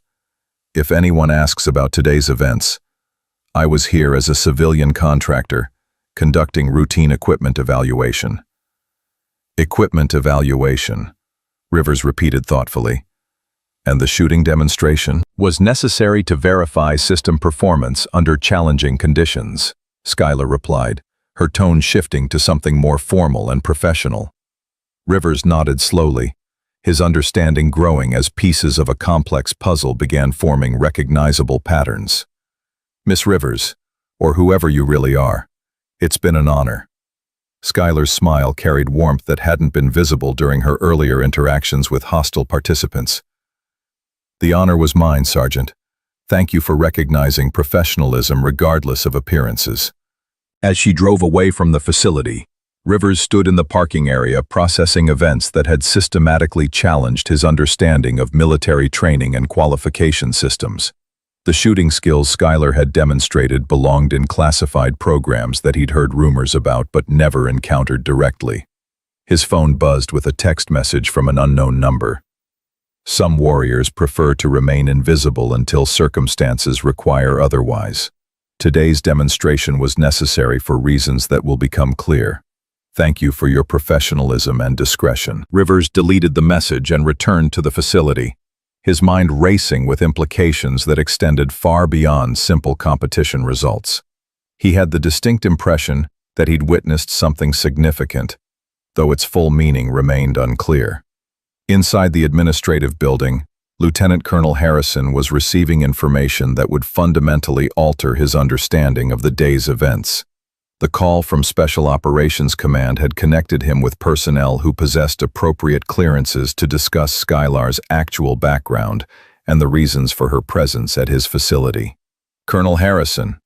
if anyone asks about today's events, I was here as a civilian contractor, conducting routine equipment evaluation." "Equipment evaluation," Rivers repeated thoughtfully. "And the shooting demonstration was necessary to verify system performance under challenging conditions," Skylar replied, her tone shifting to something more formal and professional. Rivers nodded slowly, his understanding growing as pieces of a complex puzzle began forming recognizable patterns. "Miss Rivers, or whoever you really are, it's been an honor." Skylar's smile carried warmth that hadn't been visible during her earlier interactions with hostile participants. "The honor was mine, Sergeant. Thank you for recognizing professionalism regardless of appearances." As she drove away from the facility, Rivers stood in the parking area processing events that had systematically challenged his understanding of military training and qualification systems. The shooting skills Skylar had demonstrated belonged in classified programs that he'd heard rumors about but never encountered directly. His phone buzzed with a text message from an unknown number. "Some warriors prefer to remain invisible until circumstances require otherwise. Today's demonstration was necessary for reasons that will become clear. Thank you for your professionalism and discretion." Rivers deleted the message and returned to the facility, his mind racing with implications that extended far beyond simple competition results. He had the distinct impression that he'd witnessed something significant, though its full meaning remained unclear. Inside the administrative building, Lieutenant Colonel Harrison was receiving information that would fundamentally alter his understanding of the day's events. The call from Special Operations Command had connected him with personnel who possessed appropriate clearances to discuss Skylar's actual background and the reasons for her presence at his facility. "Colonel Harrison,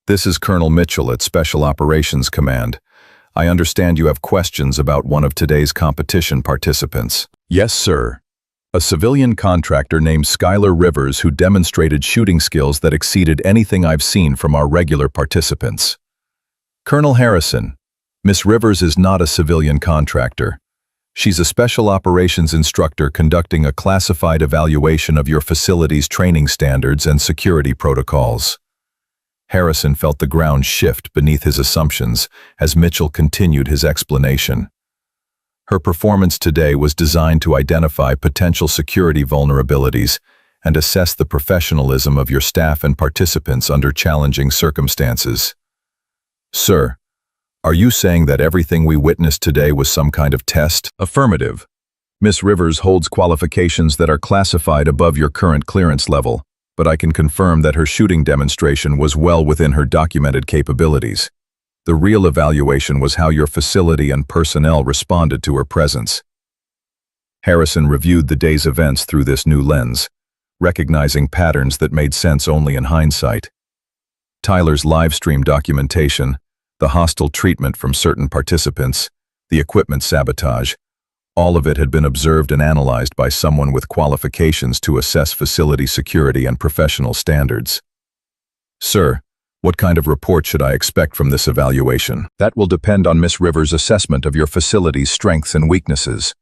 this is Colonel Mitchell at Special Operations Command. I understand you have questions about one of today's competition participants." "Yes, sir. A civilian contractor named Skylar Rivers who demonstrated shooting skills that exceeded anything I've seen from our regular participants." "Colonel Harrison, Miss Rivers is not a civilian contractor. She's a special operations instructor conducting a classified evaluation of your facility's training standards and security protocols." Harrison felt the ground shift beneath his assumptions as Mitchell continued his explanation. "Her performance today was designed to identify potential security vulnerabilities and assess the professionalism of your staff and participants under challenging circumstances." "Sir, are you saying that everything we witnessed today was some kind of test?" "Affirmative. Miss Rivers holds qualifications that are classified above your current clearance level, but I can confirm that her shooting demonstration was well within her documented capabilities. The real evaluation was how your facility and personnel responded to her presence." Harrison reviewed the day's events through this new lens, recognizing patterns that made sense only in hindsight. Tyler's live-stream documentation, the hostile treatment from certain participants, the equipment sabotage, all of it had been observed and analyzed by someone with qualifications to assess facility security and professional standards. "Sir, what kind of report should I expect from this evaluation?" "That will depend on Miss Rivers' assessment of your facility's strengths and weaknesses.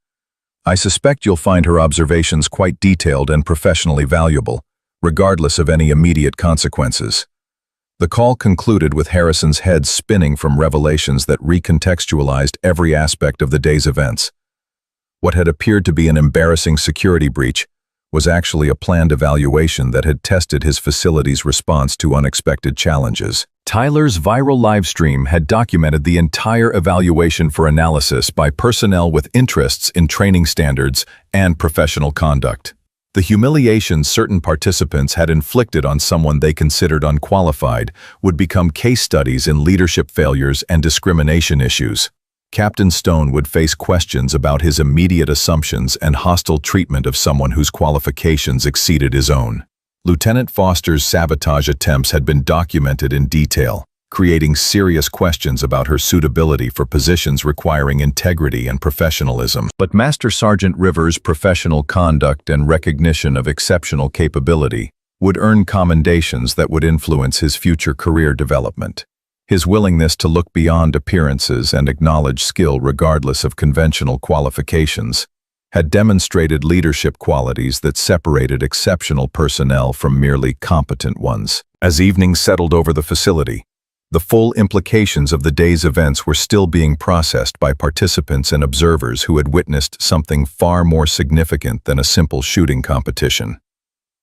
I suspect you'll find her observations quite detailed and professionally valuable, regardless of any immediate consequences." The call concluded with Harrison's head spinning from revelations that recontextualized every aspect of the day's events. What had appeared to be an embarrassing security breach was actually a planned evaluation that had tested his facility's response to unexpected challenges. Tyler's viral livestream had documented the entire evaluation for analysis by personnel with interests in training standards and professional conduct. The humiliation certain participants had inflicted on someone they considered unqualified would become case studies in leadership failures and discrimination issues. Captain Stone would face questions about his immediate assumptions and hostile treatment of someone whose qualifications exceeded his own. Lieutenant Foster's sabotage attempts had been documented in detail, creating serious questions about her suitability for positions requiring integrity and professionalism. But Master Sergeant Rivers' professional conduct and recognition of exceptional capability would earn commendations that would influence his future career development. His willingness to look beyond appearances and acknowledge skill regardless of conventional qualifications had demonstrated leadership qualities that separated exceptional personnel from merely competent ones. As evening settled over the facility, the full implications of the day's events were still being processed by participants and observers who had witnessed something far more significant than a simple shooting competition.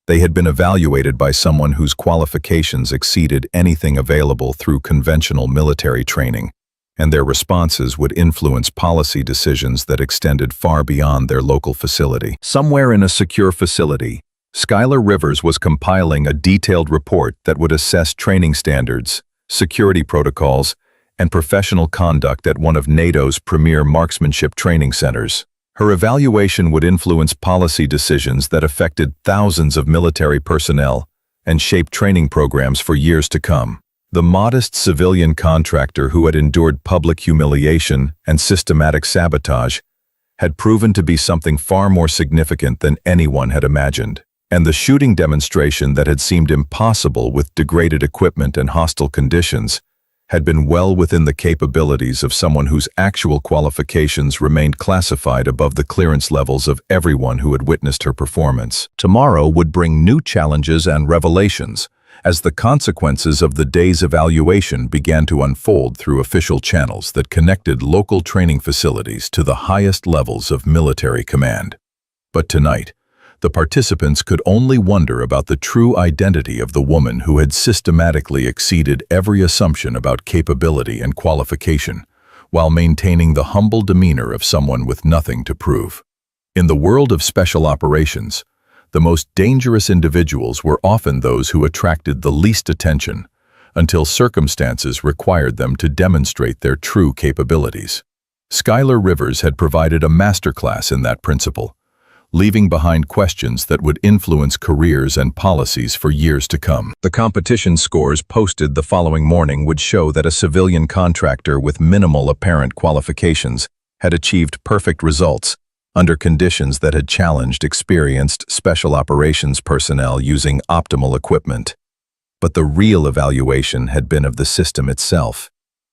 They had been evaluated by someone whose qualifications exceeded anything available through conventional military training, and their responses would influence policy decisions that extended far beyond their local facility. Somewhere in a secure facility, Skylar Rivers was compiling a detailed report that would assess training standards, security protocols, and professional conduct at one of NATO's premier marksmanship training centers. Her evaluation would influence policy decisions that affected thousands of military personnel and shape training programs for years to come. The modest civilian contractor who had endured public humiliation and systematic sabotage had proven to be something far more significant than anyone had imagined. And the shooting demonstration that had seemed impossible with degraded equipment and hostile conditions had been well within the capabilities of someone whose actual qualifications remained classified above the clearance levels of everyone who had witnessed her performance. Tomorrow would bring new challenges and revelations, as the consequences of the day's evaluation began to unfold through official channels that connected local training facilities to the highest levels of military command. But tonight, the participants could only wonder about the true identity of the woman who had systematically exceeded every assumption about capability and qualification, while maintaining the humble demeanor of someone with nothing to prove. In the world of special operations, the most dangerous individuals were often those who attracted the least attention, until circumstances required them to demonstrate their true capabilities. Skylar Rivers had provided a masterclass in that principle, leaving behind questions that would influence careers and policies for years to come. The competition scores posted the following morning would show that a civilian contractor with minimal apparent qualifications had achieved perfect results under conditions that had challenged experienced special operations personnel using optimal equipment. But the real evaluation had been of the system itself,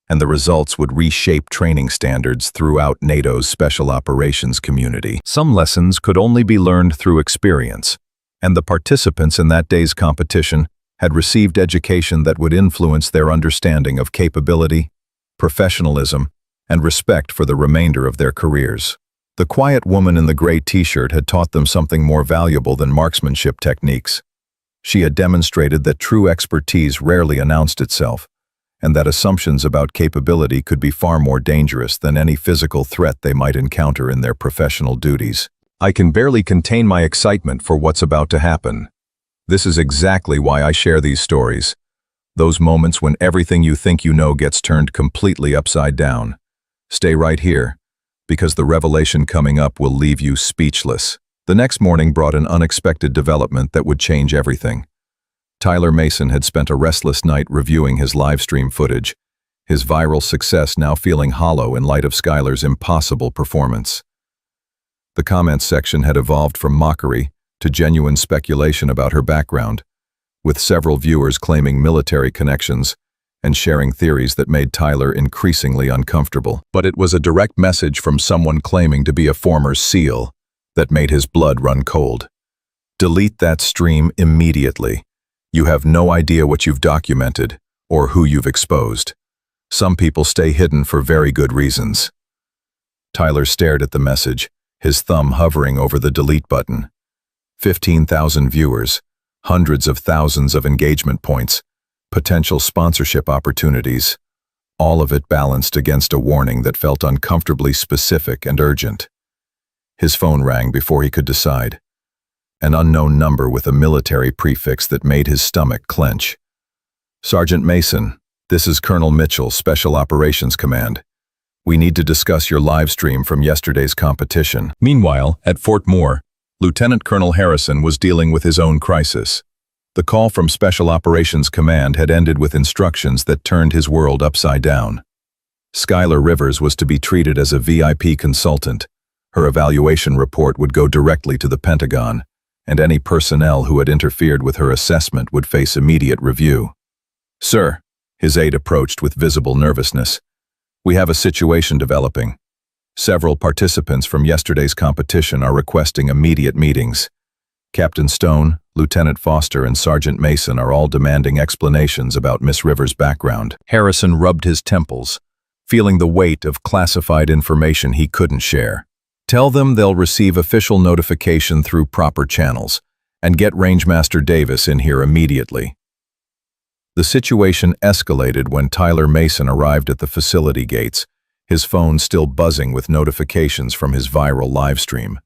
and the results would reshape training standards throughout NATO's special operations community. Some lessons could only be learned through experience, and the participants in that day's competition had received education that would influence their understanding of capability, professionalism, and respect for the remainder of their careers. The quiet woman in the gray t-shirt had taught them something more valuable than marksmanship techniques. She had demonstrated that true expertise rarely announced itself, and that assumptions about capability could be far more dangerous than any physical threat they might encounter in their professional duties. I can barely contain my excitement for what's about to happen. This is exactly why I share these stories. Those moments when everything you think you know gets turned completely upside down. Stay right here, because the revelation coming up will leave you speechless. The next morning brought an unexpected development that would change everything. Tyler Mason had spent a restless night reviewing his live stream footage, his viral success now feeling hollow in light of Skylar's impossible performance. The comments section had evolved from mockery to genuine speculation about her background, with several viewers claiming military connections and sharing theories that made Tyler increasingly uncomfortable. But it was a direct message from someone claiming to be a former SEAL that made his blood run cold. Delete that stream immediately. You have no idea what you've documented or who you've exposed. Some people stay hidden for very good reasons. Tyler stared at the message, his thumb hovering over the delete button. 15,000 viewers, hundreds of thousands of engagement points, potential sponsorship opportunities, all of it balanced against a warning that felt uncomfortably specific and urgent. His phone rang before he could decide. An unknown number with a military prefix that made his stomach clench. Sergeant Mason, this is Colonel Mitchell, Special Operations Command. We need to discuss your live stream from yesterday's competition. Meanwhile, at Fort Moore, Lieutenant Colonel Harrison was dealing with his own crisis. The call from Special Operations Command had ended with instructions that turned his world upside down. Skylar Rivers was to be treated as a VIP consultant. Her evaluation report would go directly to the Pentagon, and any personnel who had interfered with her assessment would face immediate review. "Sir," his aide approached with visible nervousness, "we have a situation developing. Several participants from yesterday's competition are requesting immediate meetings. Captain Stone, Lieutenant Foster, and Sergeant Mason are all demanding explanations about Miss Rivers' background." Harrison rubbed his temples, feeling the weight of classified information he couldn't share. "Tell them they'll receive official notification through proper channels, and get Rangemaster Davis in here immediately." The situation escalated when Tyler Mason arrived at the facility gates, his phone still buzzing with notifications from his viral livestream.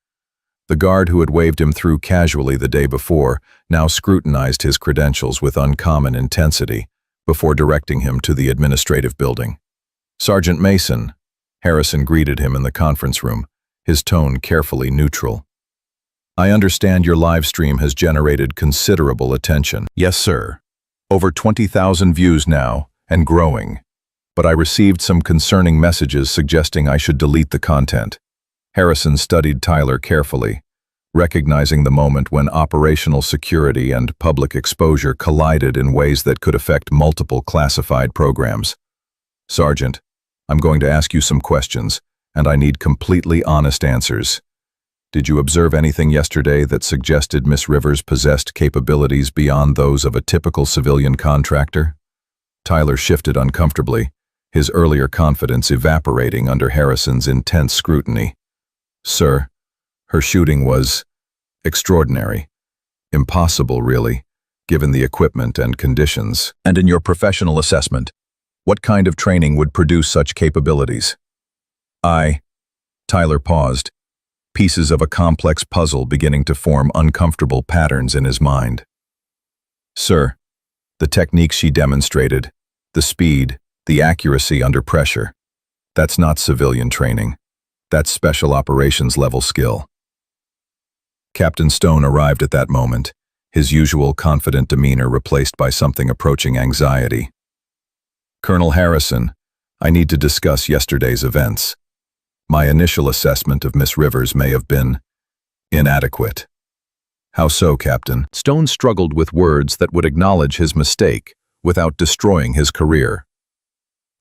The guard who had waved him through casually the day before now scrutinized his credentials with uncommon intensity before directing him to the administrative building. "Sergeant Mason," Harrison greeted him in the conference room, his tone carefully neutral. "I understand your live stream has generated considerable attention." "Yes, sir. Over 20,000 views now, and growing. But I received some concerning messages suggesting I should delete the content." Harrison studied Tyler carefully, recognizing the moment when operational security and public exposure collided in ways that could affect multiple classified programs. "Sergeant, I'm going to ask you some questions, and I need completely honest answers. Did you observe anything yesterday that suggested Miss Rivers possessed capabilities beyond those of a typical civilian contractor?" Tyler shifted uncomfortably, his earlier confidence evaporating under Harrison's intense scrutiny. "Sir, her shooting was extraordinary. Impossible, really, given the equipment and conditions. And in your professional assessment, what kind of training would produce such capabilities?" Tyler paused, pieces of a complex puzzle beginning to form uncomfortable patterns in his mind. "Sir, the techniques she demonstrated, the speed, the accuracy under pressure, that's not civilian training. That's special operations level skill." Captain Stone arrived at that moment, his usual confident demeanor replaced by something approaching anxiety. "Colonel Harrison, I need to discuss yesterday's events. My initial assessment of Miss Rivers may have been inadequate." "How so, Captain?" Stone struggled with words that would acknowledge his mistake without destroying his career.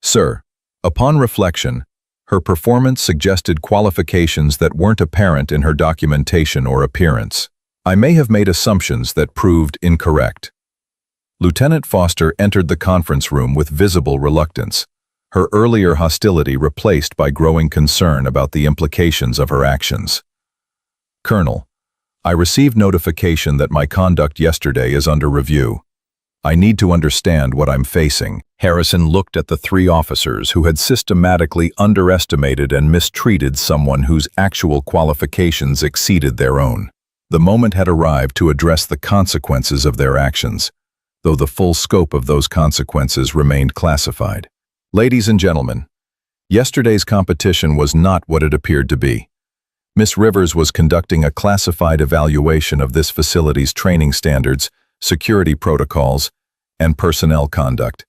"Sir, upon reflection, her performance suggested qualifications that weren't apparent in her documentation or appearance. I may have made assumptions that proved incorrect." Lieutenant Foster entered the conference room with visible reluctance, her earlier hostility replaced by growing concern about the implications of her actions. "Colonel, I received notification that my conduct yesterday is under review. I need to understand what I'm facing." Harrison looked at the three officers who had systematically underestimated and mistreated someone whose actual qualifications exceeded their own. The moment had arrived to address the consequences of their actions, though the full scope of those consequences remained classified. "Ladies and gentlemen, yesterday's competition was not what it appeared to be. Miss Rivers was conducting a classified evaluation of this facility's training standards, security protocols, and personnel conduct.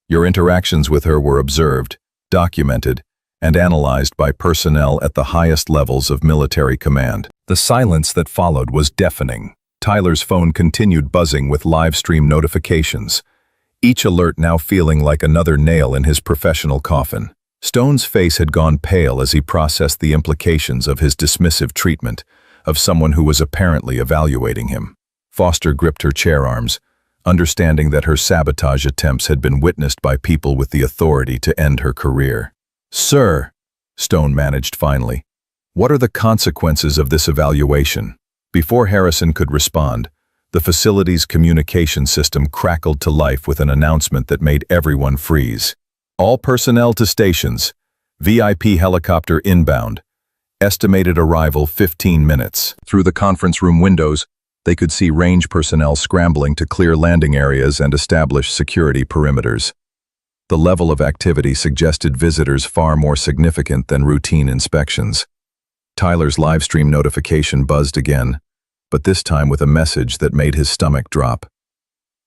Your interactions with her were observed, documented, and analyzed by personnel at the highest levels of military command." The silence that followed was deafening. Tyler's phone continued buzzing with live stream notifications, each alert now feeling like another nail in his professional coffin. Stone's face had gone pale as he processed the implications of his dismissive treatment of someone who was apparently evaluating him. Foster gripped her chair arms, understanding that her sabotage attempts had been witnessed by people with the authority to end her career. "Sir," Stone managed finally, "what are the consequences of this evaluation?" Before Harrison could respond, the facility's communication system crackled to life with an announcement that made everyone freeze. "All personnel to stations. VIP helicopter inbound. Estimated arrival 15 minutes. Through the conference room windows, they could see range personnel scrambling to clear landing areas and establish security perimeters. The level of activity suggested visitors far more significant than routine inspections. Tyler's livestream notification buzzed again, but this time with a message that made his stomach drop.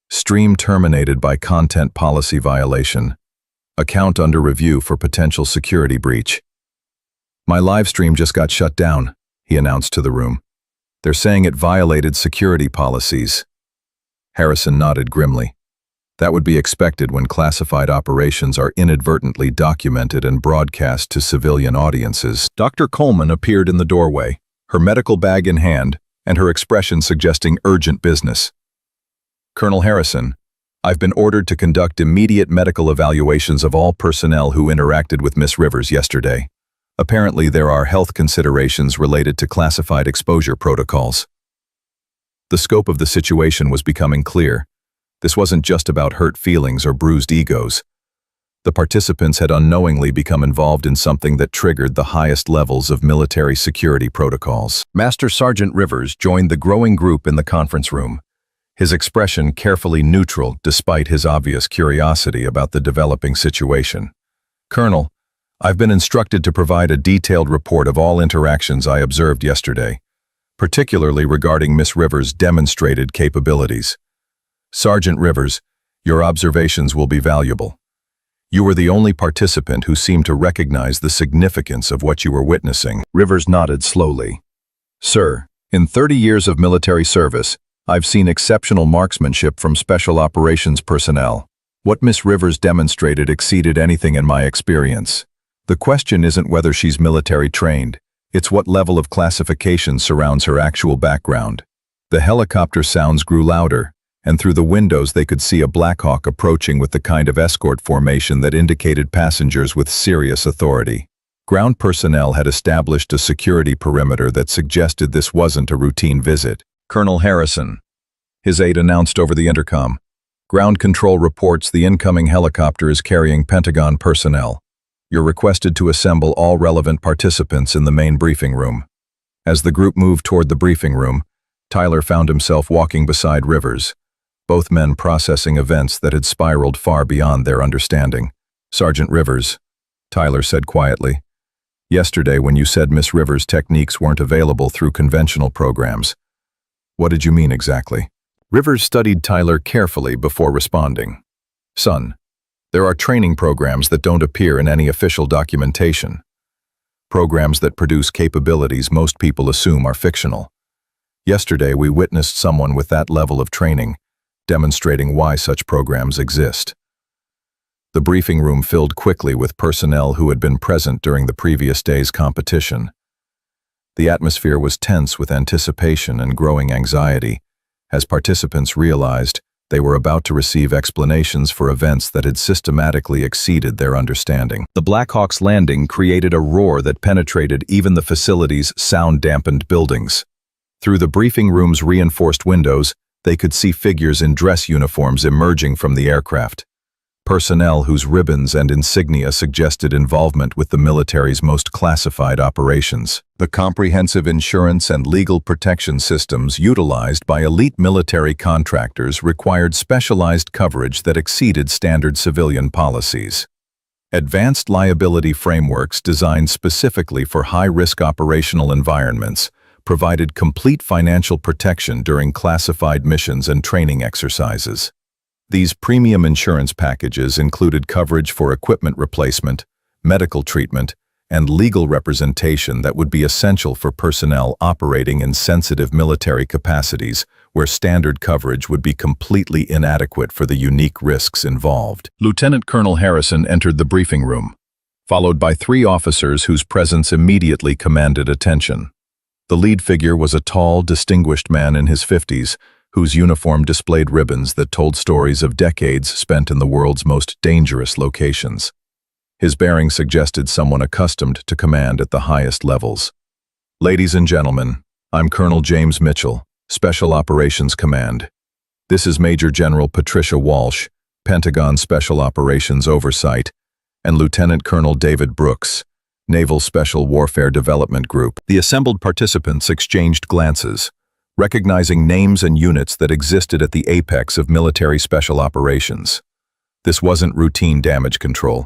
"Stream terminated by content policy violation. Account under review for potential security breach." "My livestream just got shut down," he announced to the room. They're saying it violated security policies. Harrison nodded grimly. That would be expected when classified operations are inadvertently documented and broadcast to civilian audiences. Dr. Coleman appeared in the doorway, her medical bag in hand, and her expression suggesting urgent business. Colonel Harrison, I've been ordered to conduct immediate medical evaluations of all personnel who interacted with Miss Rivers yesterday. Apparently, there are health considerations related to classified exposure protocols. The scope of the situation was becoming clear. This wasn't just about hurt feelings or bruised egos. The participants had unknowingly become involved in something that triggered the highest levels of military security protocols. Master Sergeant Rivers joined the growing group in the conference room, his expression carefully neutral despite his obvious curiosity about the developing situation. Colonel, I've been instructed to provide a detailed report of all interactions I observed yesterday, particularly regarding Miss Rivers' demonstrated capabilities. Sergeant Rivers, your observations will be valuable. You were the only participant who seemed to recognize the significance of what you were witnessing. Rivers nodded slowly. Sir, in 30 years of military service, I've seen exceptional marksmanship from special operations personnel. What Miss Rivers demonstrated exceeded anything in my experience. The question isn't whether she's military trained, it's what level of classification surrounds her actual background. The helicopter sounds grew louder, and through the windows they could see a Black Hawk approaching with the kind of escort formation that indicated passengers with serious authority. Ground personnel had established a security perimeter that suggested this wasn't a routine visit. Colonel Harrison, his aide announced over the intercom. Ground control reports the incoming helicopter is carrying Pentagon personnel. You're requested to assemble all relevant participants in the main briefing room. As the group moved toward the briefing room, Tyler found himself walking beside Rivers, both men processing events that had spiraled far beyond their understanding. Sergeant Rivers, Tyler said quietly, yesterday when you said Miss Rivers' techniques weren't available through conventional programs, what did you mean exactly? Rivers studied Tyler carefully before responding. Son, there are training programs that don't appear in any official documentation. Programs that produce capabilities most people assume are fictional. Yesterday we witnessed someone with that level of training, demonstrating why such programs exist. The briefing room filled quickly with personnel who had been present during the previous day's competition. The atmosphere was tense with anticipation and growing anxiety, as participants realized they were about to receive explanations for events that had systematically exceeded their understanding. The Black Hawk's landing created a roar that penetrated even the facility's sound-dampened buildings. Through the briefing room's reinforced windows, they could see figures in dress uniforms emerging from the aircraft. Personnel whose ribbons and insignia suggested involvement with the military's most classified operations. The comprehensive insurance and legal protection systems utilized by elite military contractors required specialized coverage that exceeded standard civilian policies. Advanced liability frameworks designed specifically for high-risk operational environments provided complete financial protection during classified missions and training exercises. These premium insurance packages included coverage for equipment replacement, medical treatment, and legal representation that would be essential for personnel operating in sensitive military capacities where standard coverage would be completely inadequate for the unique risks involved. Lieutenant Colonel Harrison entered the briefing room, followed by 3 officers whose presence immediately commanded attention. The lead figure was a tall, distinguished man in his 50s, whose uniform displayed ribbons that told stories of decades spent in the world's most dangerous locations. His bearing suggested someone accustomed to command at the highest levels. Ladies and gentlemen, I'm Colonel James Mitchell, Special Operations Command. This is Major General Patricia Walsh, Pentagon Special Operations Oversight, and Lieutenant Colonel David Brooks, Naval Special Warfare Development Group. The assembled participants exchanged glances, recognizing names and units that existed at the apex of military special operations. This wasn't routine damage control.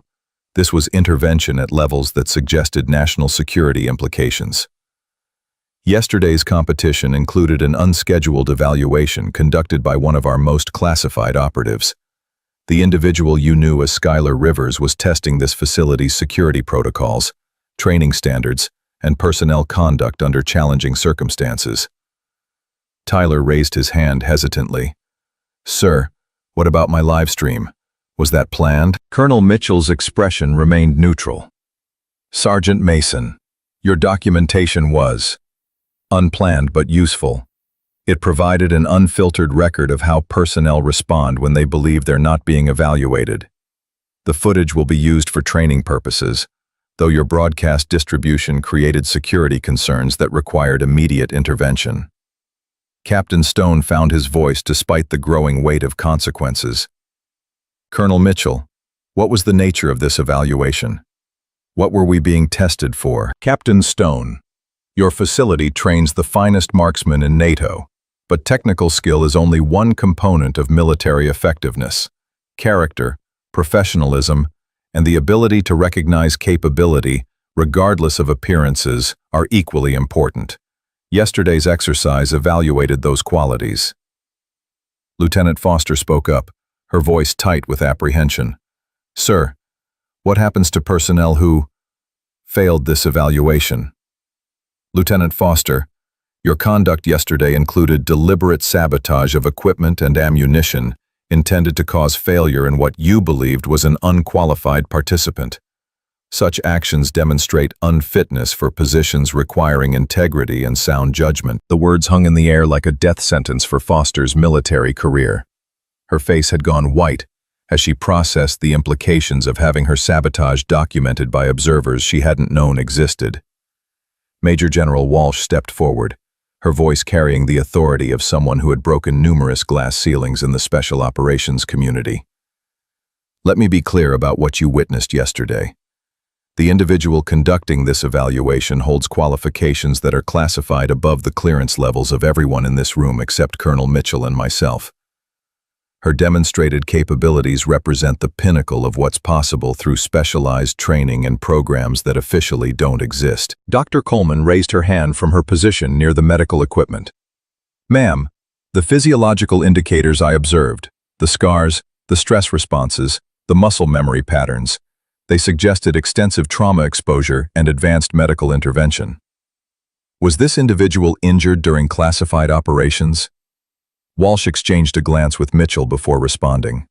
This was intervention at levels that suggested national security implications. Yesterday's competition included an unscheduled evaluation conducted by one of our most classified operatives. The individual you knew as Skylar Rivers was testing this facility's security protocols, training standards, and personnel conduct under challenging circumstances. Tyler raised his hand hesitantly. "Sir, what about my live stream? Was that planned?" Colonel Mitchell's expression remained neutral. "Sergeant Mason, your documentation was unplanned but useful. It provided an unfiltered record of how personnel respond when they believe they're not being evaluated. The footage will be used for training purposes, though your broadcast distribution created security concerns that required immediate intervention." Captain Stone found his voice despite the growing weight of consequences. "Colonel Mitchell, what was the nature of this evaluation? What were we being tested for?" Captain Stone, your facility trains the finest marksmen in NATO, but technical skill is only one component of military effectiveness. Character, professionalism, and the ability to recognize capability, regardless of appearances, are equally important. Yesterday's exercise evaluated those qualities. Lieutenant Foster spoke up, her voice tight with apprehension. "Sir, what happens to personnel who failed this evaluation?" Lieutenant Foster, your conduct yesterday included deliberate sabotage of equipment and ammunition intended to cause failure in what you believed was an unqualified participant. Such actions demonstrate unfitness for positions requiring integrity and sound judgment. The words hung in the air like a death sentence for Foster's military career. Her face had gone white as she processed the implications of having her sabotage documented by observers she hadn't known existed. Major General Walsh stepped forward, her voice carrying the authority of someone who had broken numerous glass ceilings in the special operations community. "Let me be clear about what you witnessed yesterday. The individual conducting this evaluation holds qualifications that are classified above the clearance levels of everyone in this room except Colonel Mitchell and myself. Her demonstrated capabilities represent the pinnacle of what's possible through specialized training and programs that officially don't exist." Dr. Coleman raised her hand from her position near the medical equipment. "Ma'am, the physiological indicators I observed, the scars, the stress responses, the muscle memory patterns, they suggested extensive trauma exposure and advanced medical intervention. Was this individual injured during classified operations?" Walsh exchanged a glance with Mitchell before responding.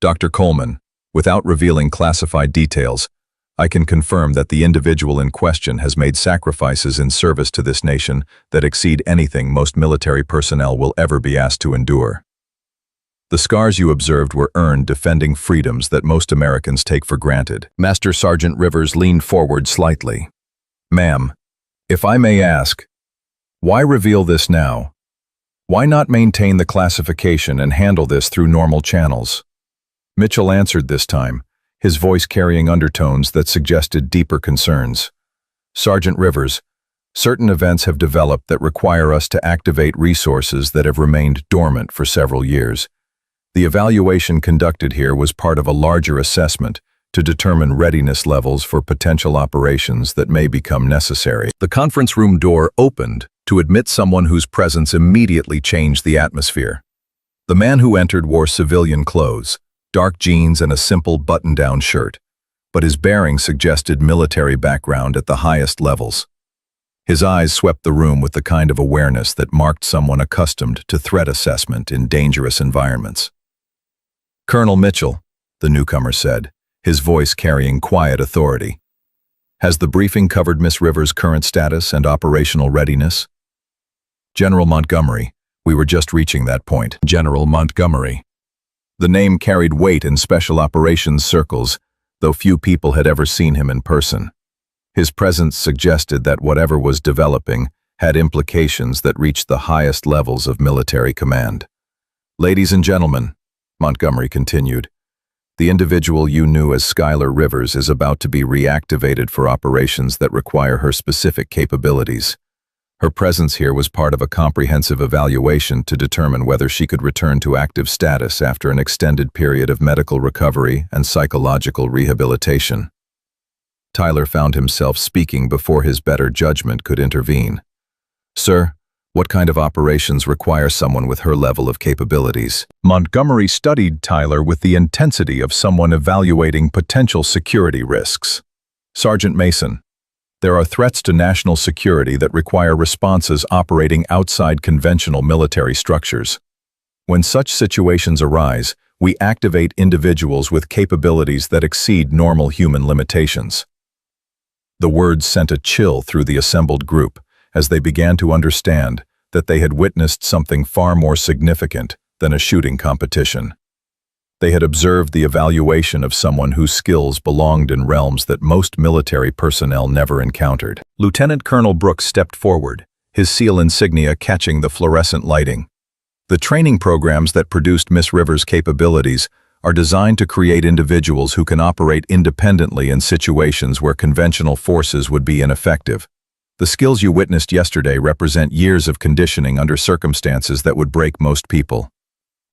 "Dr. Coleman, without revealing classified details, I can confirm that the individual in question has made sacrifices in service to this nation that exceed anything most military personnel will ever be asked to endure. The scars you observed were earned defending freedoms that most Americans take for granted." Master Sergeant Rivers leaned forward slightly. "Ma'am, if I may ask, why reveal this now? Why not maintain the classification and handle this through normal channels?" Mitchell answered this time, his voice carrying undertones that suggested deeper concerns. "Sergeant Rivers, certain events have developed that require us to activate resources that have remained dormant for several years. The evaluation conducted here was part of a larger assessment to determine readiness levels for potential operations that may become necessary." The conference room door opened to admit someone whose presence immediately changed the atmosphere. The man who entered wore civilian clothes, dark jeans and a simple button-down shirt, but his bearing suggested military background at the highest levels. His eyes swept the room with the kind of awareness that marked someone accustomed to threat assessment in dangerous environments. "Colonel Mitchell," the newcomer said, his voice carrying quiet authority. "Has the briefing covered Miss Rivers' current status and operational readiness?" "General Montgomery, we were just reaching that point." General Montgomery. The name carried weight in special operations circles, though few people had ever seen him in person. His presence suggested that whatever was developing had implications that reached the highest levels of military command. "Ladies and gentlemen," Montgomery continued, "the individual you knew as Skylar Rivers is about to be reactivated for operations that require her specific capabilities. Her presence here was part of a comprehensive evaluation to determine whether she could return to active status after an extended period of medical recovery and psychological rehabilitation." Tyler found himself speaking before his better judgment could intervene. "Sir, what kind of operations require someone with her level of capabilities?" Montgomery studied Tyler with the intensity of someone evaluating potential security risks. "Sergeant Mason, There are threats to national security that require responses operating outside conventional military structures. When such situations arise, we activate individuals with capabilities that exceed normal human limitations. The words sent a chill through the assembled group as they began to understand that they had witnessed something far more significant than a shooting competition. They had observed the evaluation of someone whose skills belonged in realms that most military personnel never encountered. Lieutenant Colonel Brooks stepped forward, his SEAL insignia catching the fluorescent lighting. The training programs that produced Miss Rivers' capabilities are designed to create individuals who can operate independently in situations where conventional forces would be ineffective. The skills you witnessed yesterday represent years of conditioning under circumstances that would break most people.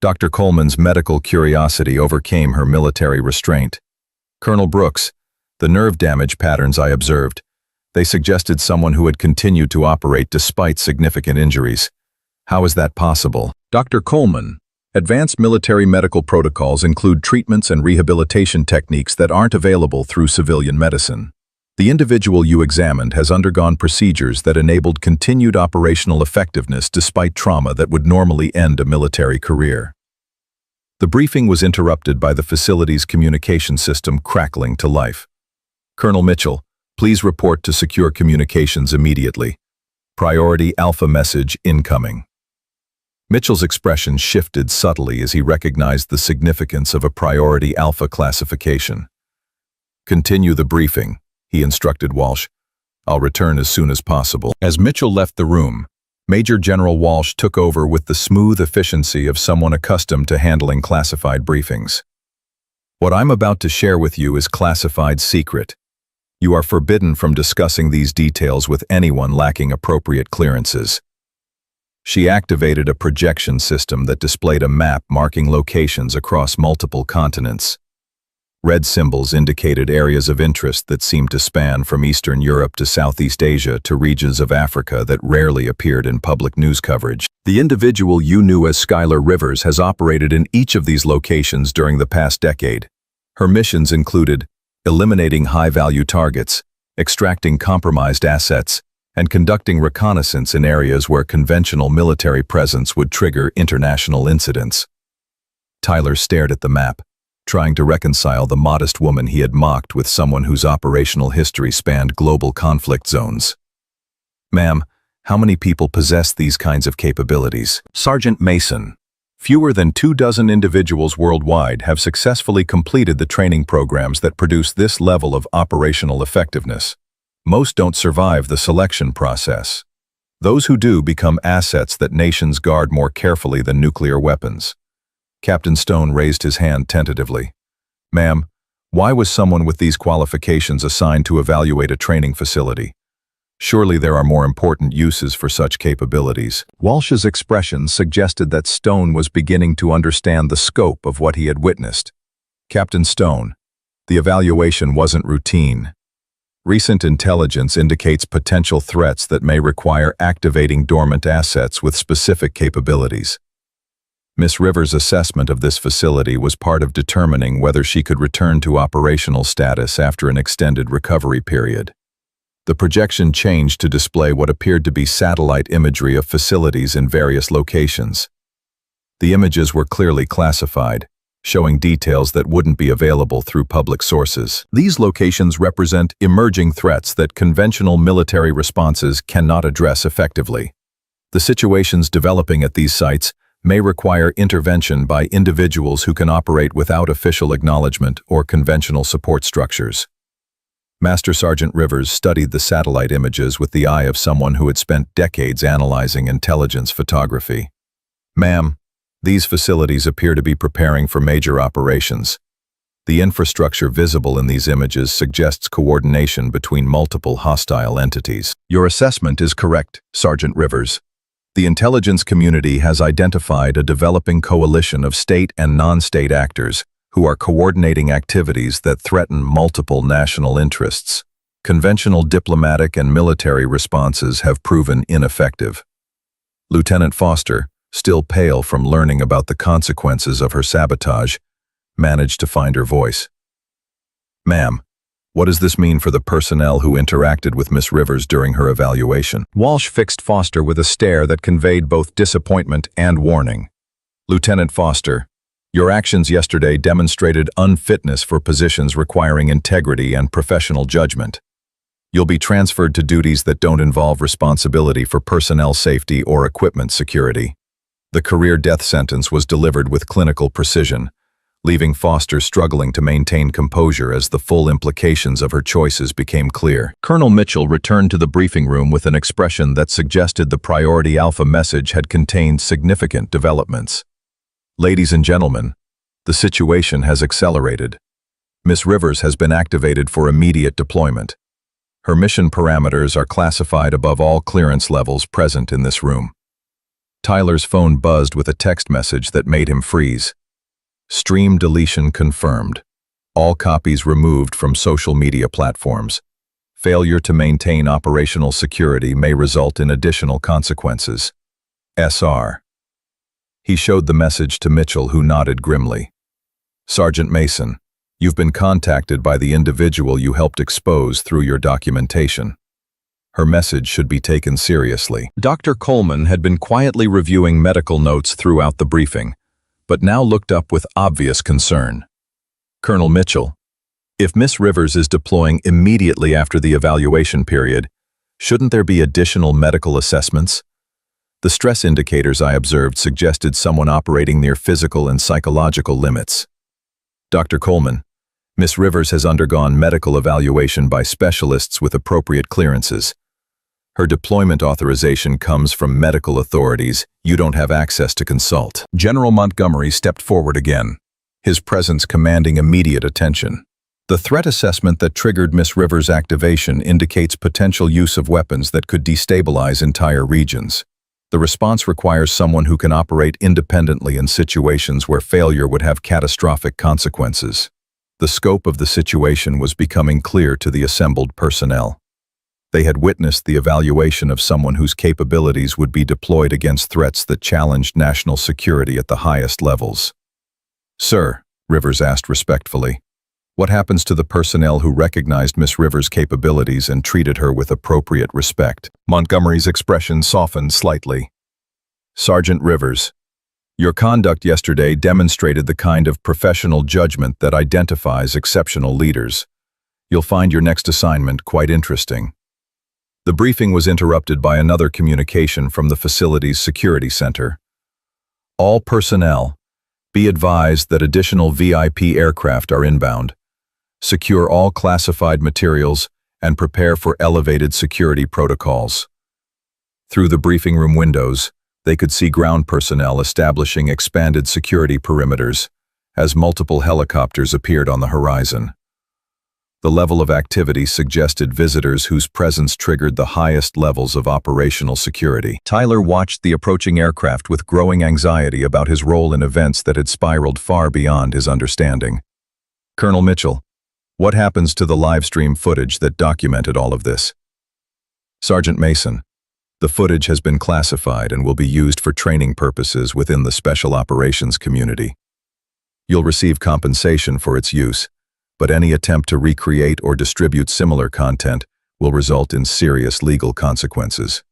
Dr. Coleman's medical curiosity overcame her military restraint. Colonel Brooks, the nerve damage patterns I observed, they suggested someone who had continued to operate despite significant injuries. How is that possible? Dr. Coleman, advanced military medical protocols include treatments and rehabilitation techniques that aren't available through civilian medicine. The individual you examined has undergone procedures that enabled continued operational effectiveness despite trauma that would normally end a military career. The briefing was interrupted by the facility's communication system crackling to life. Colonel Mitchell, please report to secure communications immediately. Priority Alpha message incoming. Mitchell's expression shifted subtly as he recognized the significance of a Priority Alpha classification. Continue the briefing, he instructed Walsh. I'll return as soon as possible. As Mitchell left the room, Major General Walsh took over with the smooth efficiency of someone accustomed to handling classified briefings. What I'm about to share with you is classified secret. You are forbidden from discussing these details with anyone lacking appropriate clearances. She activated a projection system that displayed a map marking locations across multiple continents. Red symbols indicated areas of interest that seemed to span from Eastern Europe to Southeast Asia to regions of Africa that rarely appeared in public news coverage. The individual you knew as Skylar Rivers has operated in each of these locations during the past decade. Her missions included eliminating high-value targets, extracting compromised assets, and conducting reconnaissance in areas where conventional military presence would trigger international incidents. Tyler stared at the map, trying to reconcile the modest woman he had mocked with someone whose operational history spanned global conflict zones. Ma'am, how many people possess these kinds of capabilities? Sergeant Mason. Fewer than 24 individuals worldwide have successfully completed the training programs that produce this level of operational effectiveness. Most don't survive the selection process. Those who do become assets that nations guard more carefully than nuclear weapons. Captain Stone raised his hand tentatively. Ma'am, why was someone with these qualifications assigned to evaluate a training facility? Surely there are more important uses for such capabilities. Walsh's expression suggested that Stone was beginning to understand the scope of what he had witnessed. Captain Stone, the evaluation wasn't routine. Recent intelligence indicates potential threats that may require activating dormant assets with specific capabilities. Miss Rivers' assessment of this facility was part of determining whether she could return to operational status after an extended recovery period. The projection changed to display what appeared to be satellite imagery of facilities in various locations. The images were clearly classified, showing details that wouldn't be available through public sources. These locations represent emerging threats that conventional military responses cannot address effectively. The situations developing at these sites may require intervention by individuals who can operate without official acknowledgement or conventional support structures. Master Sergeant Rivers studied the satellite images with the eye of someone who had spent decades analyzing intelligence photography. Ma'am, these facilities appear to be preparing for major operations. The infrastructure visible in these images suggests coordination between multiple hostile entities. Your assessment is correct, Sergeant Rivers. The intelligence community has identified a developing coalition of state and non-state actors who are coordinating activities that threaten multiple national interests. Conventional diplomatic and military responses have proven ineffective. Lieutenant Foster, still pale from learning about the consequences of her sabotage, managed to find her voice. Ma'am, What does this mean for the personnel who interacted with Miss Rivers during her evaluation? Walsh fixed Foster with a stare that conveyed both disappointment and warning. Lieutenant Foster, your actions yesterday demonstrated unfitness for positions requiring integrity and professional judgment. You'll be transferred to duties that don't involve responsibility for personnel safety or equipment security. The career death sentence was delivered with clinical precision, leaving Foster struggling to maintain composure as the full implications of her choices became clear. Colonel Mitchell returned to the briefing room with an expression that suggested the Priority Alpha message had contained significant developments. Ladies and gentlemen, the situation has accelerated. Miss Rivers has been activated for immediate deployment. Her mission parameters are classified above all clearance levels present in this room. Tyler's phone buzzed with a text message that made him freeze. Stream deletion confirmed. All copies removed from social media platforms. Failure to maintain operational security may result in additional consequences. SR. He showed the message to Mitchell, who nodded grimly. Sergeant Mason, you've been contacted by the individual you helped expose through your documentation. Her message should be taken seriously. Dr. Coleman had been quietly reviewing medical notes throughout the briefing, but now looked up with obvious concern. Colonel Mitchell, if Miss Rivers is deploying immediately after the evaluation period, shouldn't there be additional medical assessments? The stress indicators I observed suggested someone operating near physical and psychological limits. Dr. Coleman, Miss Rivers has undergone medical evaluation by specialists with appropriate clearances. Her deployment authorization comes from medical authorities you don't have access to consult. General Montgomery stepped forward again, his presence commanding immediate attention. The threat assessment that triggered Miss Rivers' activation indicates potential use of weapons that could destabilize entire regions. The response requires someone who can operate independently in situations where failure would have catastrophic consequences. The scope of the situation was becoming clear to the assembled personnel. They had witnessed the evaluation of someone whose capabilities would be deployed against threats that challenged national security at the highest levels. Sir, Rivers asked respectfully, what happens to the personnel who recognized Miss Rivers' capabilities and treated her with appropriate respect? Montgomery's expression softened slightly. Sergeant Rivers, your conduct yesterday demonstrated the kind of professional judgment that identifies exceptional leaders. You'll find your next assignment quite interesting. The briefing was interrupted by another communication from the facility's security center. All personnel, be advised that additional VIP aircraft are inbound. Secure all classified materials and prepare for elevated security protocols. Through the briefing room windows, they could see ground personnel establishing expanded security perimeters as multiple helicopters appeared on the horizon. The level of activity suggested visitors whose presence triggered the highest levels of operational security. Tyler watched the approaching aircraft with growing anxiety about his role in events that had spiraled far beyond his understanding. Colonel Mitchell, what happens to the live stream footage that documented all of this? Sergeant Mason, the footage has been classified and will be used for training purposes within the special operations community. You'll receive compensation for its use, but any attempt to recreate or distribute similar content will result in serious legal consequences.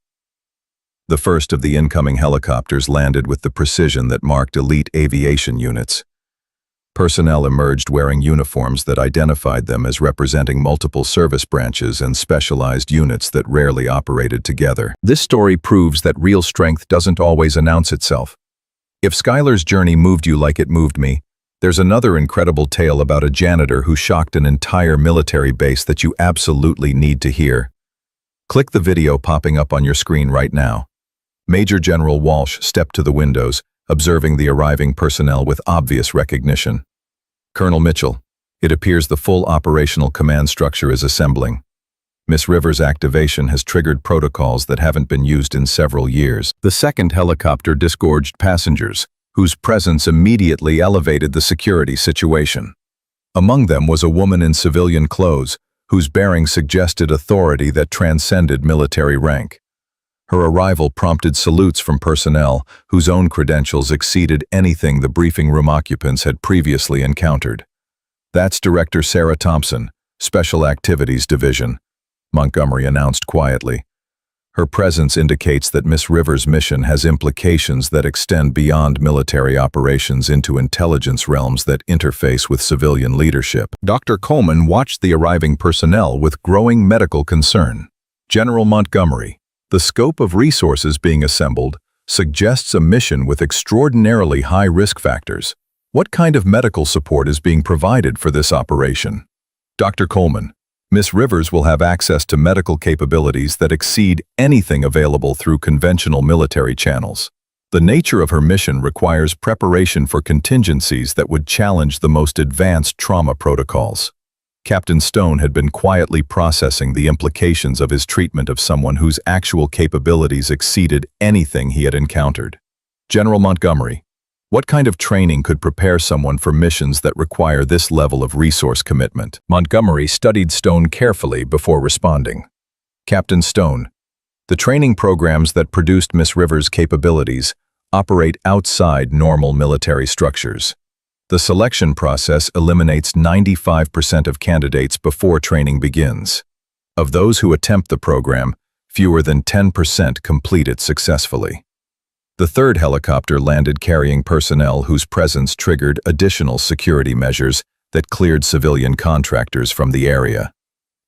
The first of the incoming helicopters landed with the precision that marked elite aviation units. Personnel emerged wearing uniforms that identified them as representing multiple service branches and specialized units that rarely operated together. This story proves that real strength doesn't always announce itself. If Skylar's journey moved you like it moved me, there's another incredible tale about a janitor who shocked an entire military base that you absolutely need to hear. Click the video popping up on your screen right now. Major General Walsh stepped to the windows, observing the arriving personnel with obvious recognition. Colonel Mitchell, it appears the full operational command structure is assembling. Miss Rivers' activation has triggered protocols that haven't been used in several years. The second helicopter disgorged passengers, whose presence immediately elevated the security situation. Among them was a woman in civilian clothes, whose bearing suggested authority that transcended military rank. Her arrival prompted salutes from personnel whose own credentials exceeded anything the briefing room occupants had previously encountered. That's Director Sarah Thompson, Special Activities Division, Montgomery announced quietly. Her presence indicates that Miss Rivers' mission has implications that extend beyond military operations into intelligence realms that interface with civilian leadership. Dr. Coleman watched the arriving personnel with growing medical concern. General Montgomery, the scope of resources being assembled suggests a mission with extraordinarily high risk factors. What kind of medical support is being provided for this operation? Dr. Coleman, Miss Rivers will have access to medical capabilities that exceed anything available through conventional military channels. The nature of her mission requires preparation for contingencies that would challenge the most advanced trauma protocols. Captain Stone had been quietly processing the implications of his treatment of someone whose actual capabilities exceeded anything he had encountered. General Montgomery, what kind of training could prepare someone for missions that require this level of resource commitment? Montgomery studied Stone carefully before responding. Captain Stone, the training programs that produced Miss Rivers' capabilities operate outside normal military structures. The selection process eliminates 95% of candidates before training begins. Of those who attempt the program, fewer than 10% complete it successfully. The third helicopter landed carrying personnel whose presence triggered additional security measures that cleared civilian contractors from the area.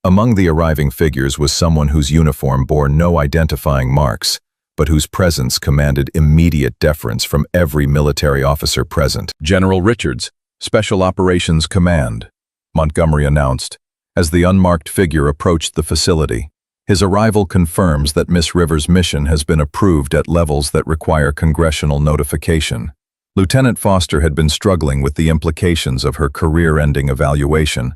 Among the arriving figures was someone whose uniform bore no identifying marks, but whose presence commanded immediate deference from every military officer present. General Richards, Special Operations Command, Montgomery announced, as the unmarked figure approached the facility. His arrival confirms that Miss Rivers' mission has been approved at levels that require congressional notification. Lieutenant Foster had been struggling with the implications of her career-ending evaluation,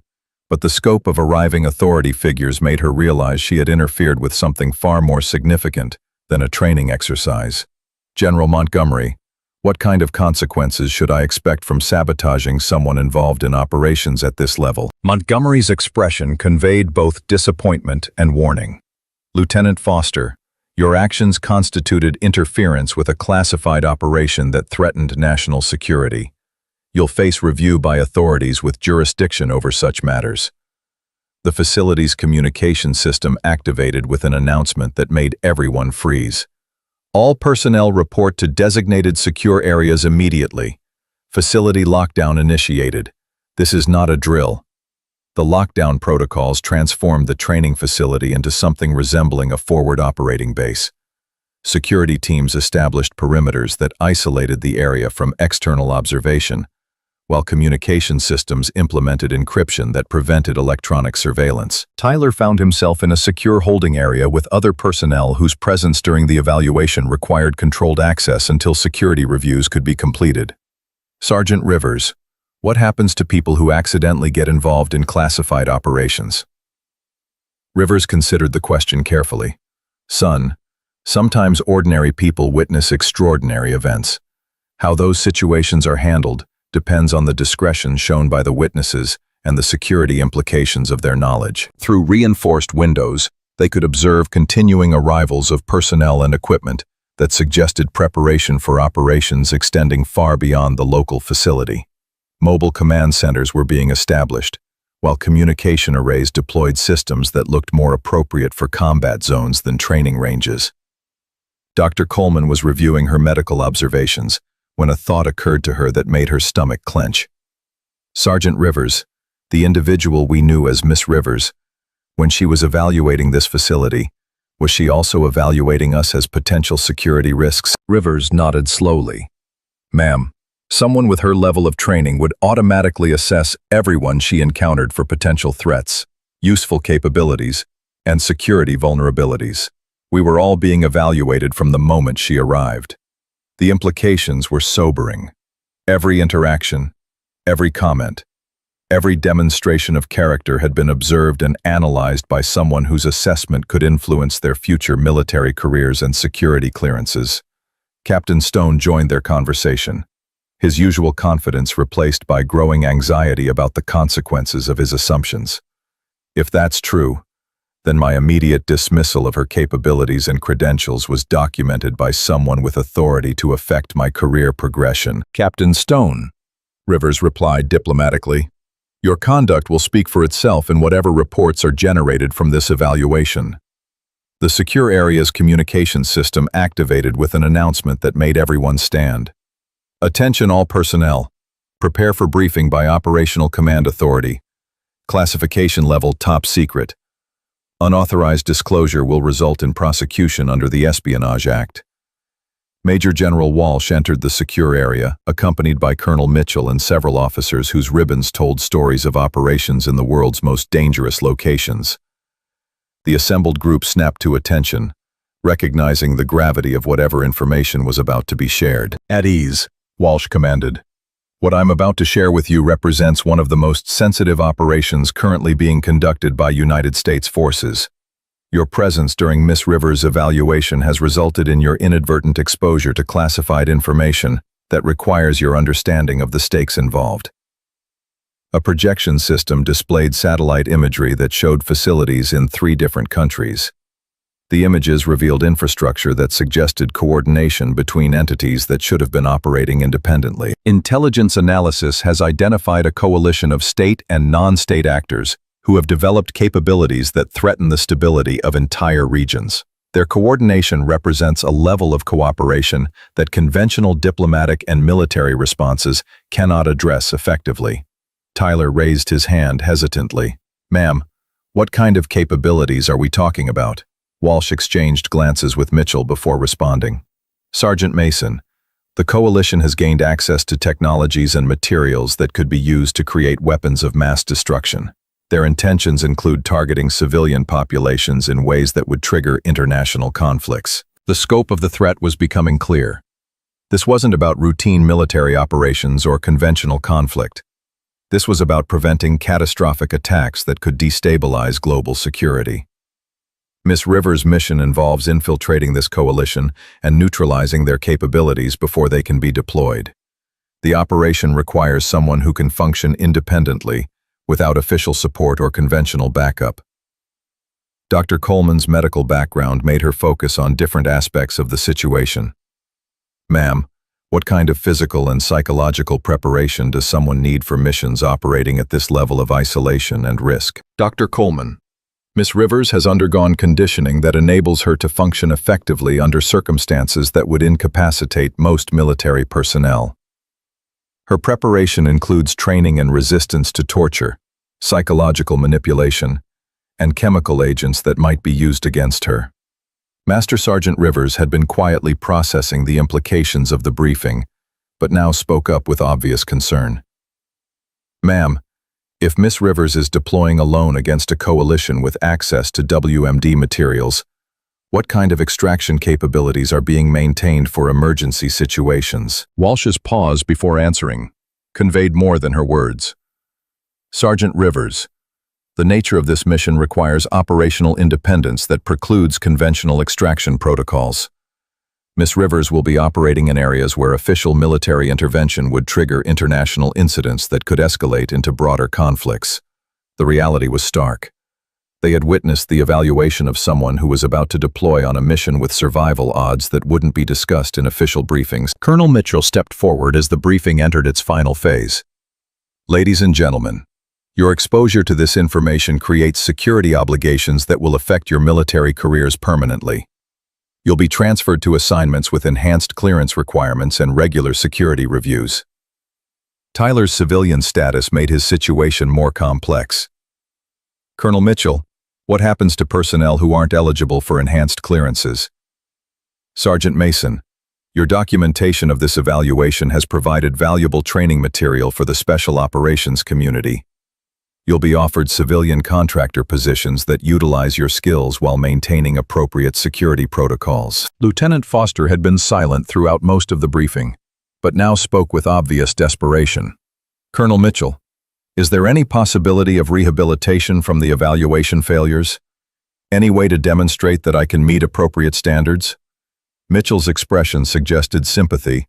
but the scope of arriving authority figures made her realize she had interfered with something far more significant than a training exercise. General Montgomery, what kind of consequences should I expect from sabotaging someone involved in operations at this level? Montgomery's expression conveyed both disappointment and warning. Lieutenant Foster, your actions constituted interference with a classified operation that threatened national security. You'll face review by authorities with jurisdiction over such matters. The facility's communication system activated with an announcement that made everyone freeze. All personnel report to designated secure areas immediately. Facility lockdown initiated. This is not a drill. The lockdown protocols transformed the training facility into something resembling a forward operating base. Security teams established perimeters that isolated the area from external observation, while communication systems implemented encryption that prevented electronic surveillance. Tyler found himself in a secure holding area with other personnel whose presence during the evaluation required controlled access until security reviews could be completed. Sergeant Rivers, what happens to people who accidentally get involved in classified operations? Rivers considered the question carefully. Son, sometimes ordinary people witness extraordinary events. How those situations are handled depends on the discretion shown by the witnesses and the security implications of their knowledge. Through reinforced windows, they could observe continuing arrivals of personnel and equipment that suggested preparation for operations extending far beyond the local facility. Mobile command centers were being established, while communication arrays deployed systems that looked more appropriate for combat zones than training ranges. Dr. Coleman was reviewing her medical observations when a thought occurred to her that made her stomach clench. Sergeant Rivers, the individual we knew as Miss Rivers, when she was evaluating this facility, was she also evaluating us as potential security risks? Rivers nodded slowly. Ma'am, someone with her level of training would automatically assess everyone she encountered for potential threats, useful capabilities, and security vulnerabilities. We were all being evaluated from the moment she arrived. The implications were sobering. Every interaction, every comment, every demonstration of character had been observed and analyzed by someone whose assessment could influence their future military careers and security clearances. Captain Stone joined their conversation, his usual confidence replaced by growing anxiety about the consequences of his assumptions. If that's true, then my immediate dismissal of her capabilities and credentials was documented by someone with authority to affect my career progression. Captain Stone, Rivers replied diplomatically. Your conduct will speak for itself in whatever reports are generated from this evaluation. The secure area's communication system activated with an announcement that made everyone stand. Attention all personnel. Prepare for briefing by Operational Command Authority. Classification level top secret. Unauthorized disclosure will result in prosecution under the Espionage Act. Major General Walsh entered the secure area, accompanied by Colonel Mitchell and several officers whose ribbons told stories of operations in the world's most dangerous locations. The assembled group snapped to attention, recognizing the gravity of whatever information was about to be shared. At ease, Walsh commanded. What I'm about to share with you represents one of the most sensitive operations currently being conducted by United States forces. Your presence during Miss Rivers' evaluation has resulted in your inadvertent exposure to classified information that requires your understanding of the stakes involved. A projection system displayed satellite imagery that showed facilities in 3 different countries. The images revealed infrastructure that suggested coordination between entities that should have been operating independently. Intelligence analysis has identified a coalition of state and non-state actors who have developed capabilities that threaten the stability of entire regions. Their coordination represents a level of cooperation that conventional diplomatic and military responses cannot address effectively. Tyler raised his hand hesitantly. Ma'am, what kind of capabilities are we talking about? Walsh exchanged glances with Mitchell before responding. Sergeant Mason, the coalition has gained access to technologies and materials that could be used to create weapons of mass destruction. Their intentions include targeting civilian populations in ways that would trigger international conflicts. The scope of the threat was becoming clear. This wasn't about routine military operations or conventional conflict. This was about preventing catastrophic attacks that could destabilize global security. Miss Rivers' mission involves infiltrating this coalition and neutralizing their capabilities before they can be deployed. The operation requires someone who can function independently, without official support or conventional backup. Dr. Coleman's medical background made her focus on different aspects of the situation. Ma'am, what kind of physical and psychological preparation does someone need for missions operating at this level of isolation and risk? Dr. Coleman, Miss Rivers has undergone conditioning that enables her to function effectively under circumstances that would incapacitate most military personnel. Her preparation includes training in resistance to torture, psychological manipulation, and chemical agents that might be used against her. Master Sergeant Rivers had been quietly processing the implications of the briefing, but now spoke up with obvious concern. Ma'am, if Miss Rivers is deploying alone against a coalition with access to WMD materials, what kind of extraction capabilities are being maintained for emergency situations? Walsh's pause before answering conveyed more than her words. Sergeant Rivers, the nature of this mission requires operational independence that precludes conventional extraction protocols. Miss Rivers will be operating in areas where official military intervention would trigger international incidents that could escalate into broader conflicts. The reality was stark. They had witnessed the evaluation of someone who was about to deploy on a mission with survival odds that wouldn't be discussed in official briefings. Colonel Mitchell stepped forward as the briefing entered its final phase. Ladies and gentlemen, your exposure to this information creates security obligations that will affect your military careers permanently. You'll be transferred to assignments with enhanced clearance requirements and regular security reviews. Tyler's civilian status made his situation more complex. Colonel Mitchell, what happens to personnel who aren't eligible for enhanced clearances? Sergeant Mason, your documentation of this evaluation has provided valuable training material for the special operations community. You'll be offered civilian contractor positions that utilize your skills while maintaining appropriate security protocols. Lieutenant Foster had been silent throughout most of the briefing, but now spoke with obvious desperation. Colonel Mitchell, is there any possibility of rehabilitation from the evaluation failures? Any way to demonstrate that I can meet appropriate standards? Mitchell's expression suggested sympathy,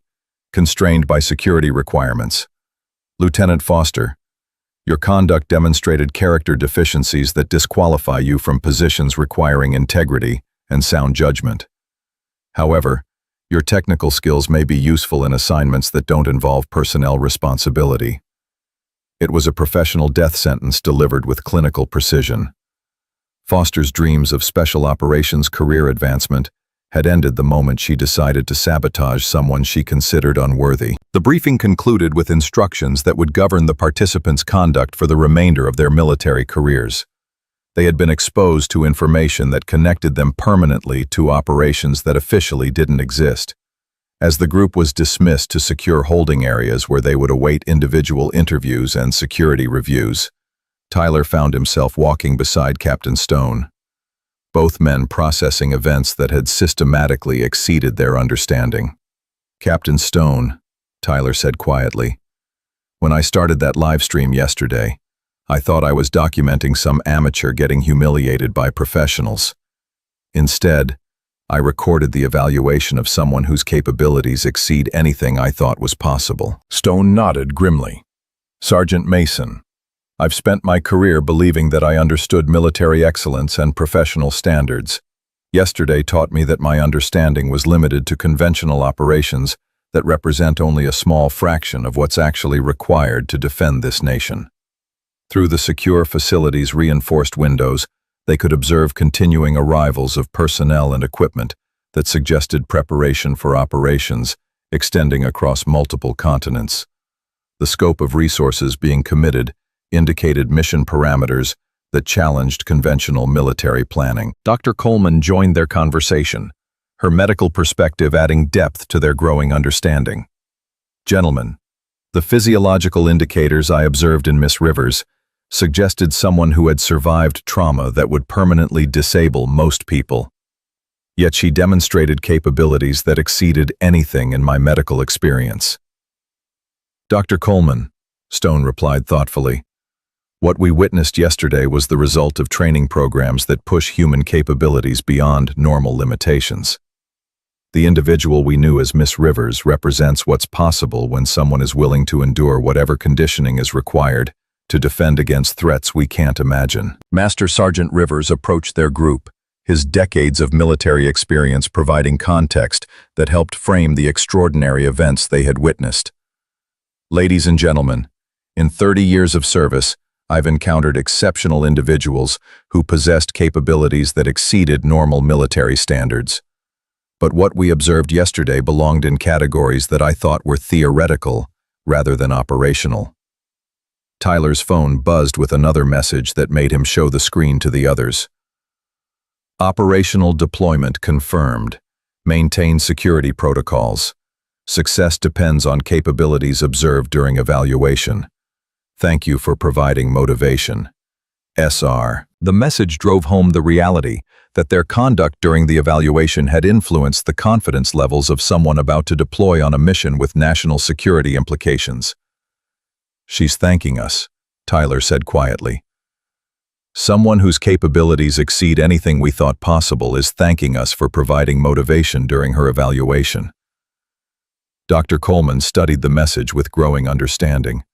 constrained by security requirements. Lieutenant Foster, your conduct demonstrated character deficiencies that disqualify you from positions requiring integrity and sound judgment. However, your technical skills may be useful in assignments that don't involve personnel responsibility. It was a professional death sentence delivered with clinical precision. Foster's dreams of special operations career advancement had ended the moment she decided to sabotage someone she considered unworthy. The briefing concluded with instructions that would govern the participants' conduct for the remainder of their military careers. They had been exposed to information that connected them permanently to operations that officially didn't exist. As the group was dismissed to secure holding areas where they would await individual interviews and security reviews, Tyler found himself walking beside Captain Stone, both men processing events that had systematically exceeded their understanding. "Captain Stone," Tyler said quietly, "when I started that live stream yesterday, I thought I was documenting some amateur getting humiliated by professionals. Instead, I recorded the evaluation of someone whose capabilities exceed anything I thought was possible." Stone nodded grimly. "Sergeant Mason, I've spent my career believing that I understood military excellence and professional standards. Yesterday taught me that my understanding was limited to conventional operations that represent only a small fraction of what's actually required to defend this nation." Through the secure facility's reinforced windows, they could observe continuing arrivals of personnel and equipment that suggested preparation for operations extending across multiple continents. The scope of resources being committed indicated mission parameters that challenged conventional military planning. Dr. Coleman joined their conversation, her medical perspective adding depth to their growing understanding. "Gentlemen, the physiological indicators I observed in Miss Rivers suggested someone who had survived trauma that would permanently disable most people. Yet she demonstrated capabilities that exceeded anything in my medical experience." "Dr. Coleman," Stone replied thoughtfully, "what we witnessed yesterday was the result of training programs that push human capabilities beyond normal limitations. The individual we knew as Miss Rivers represents what's possible when someone is willing to endure whatever conditioning is required to defend against threats we can't imagine." Master Sergeant Rivers approached their group, his decades of military experience providing context that helped frame the extraordinary events they had witnessed. "Ladies and gentlemen, in 30 years of service, I've encountered exceptional individuals who possessed capabilities that exceeded normal military standards. But what we observed yesterday belonged in categories that I thought were theoretical rather than operational." Tyler's phone buzzed with another message that made him show the screen to the others. "Operational deployment confirmed. Maintain security protocols. Success depends on capabilities observed during evaluation. Thank you for providing motivation. SR." The message drove home the reality that their conduct during the evaluation had influenced the confidence levels of someone about to deploy on a mission with national security implications. "She's thanking us," Tyler said quietly. "Someone whose capabilities exceed anything we thought possible is thanking us for providing motivation during her evaluation." Dr. Coleman studied the message with growing understanding.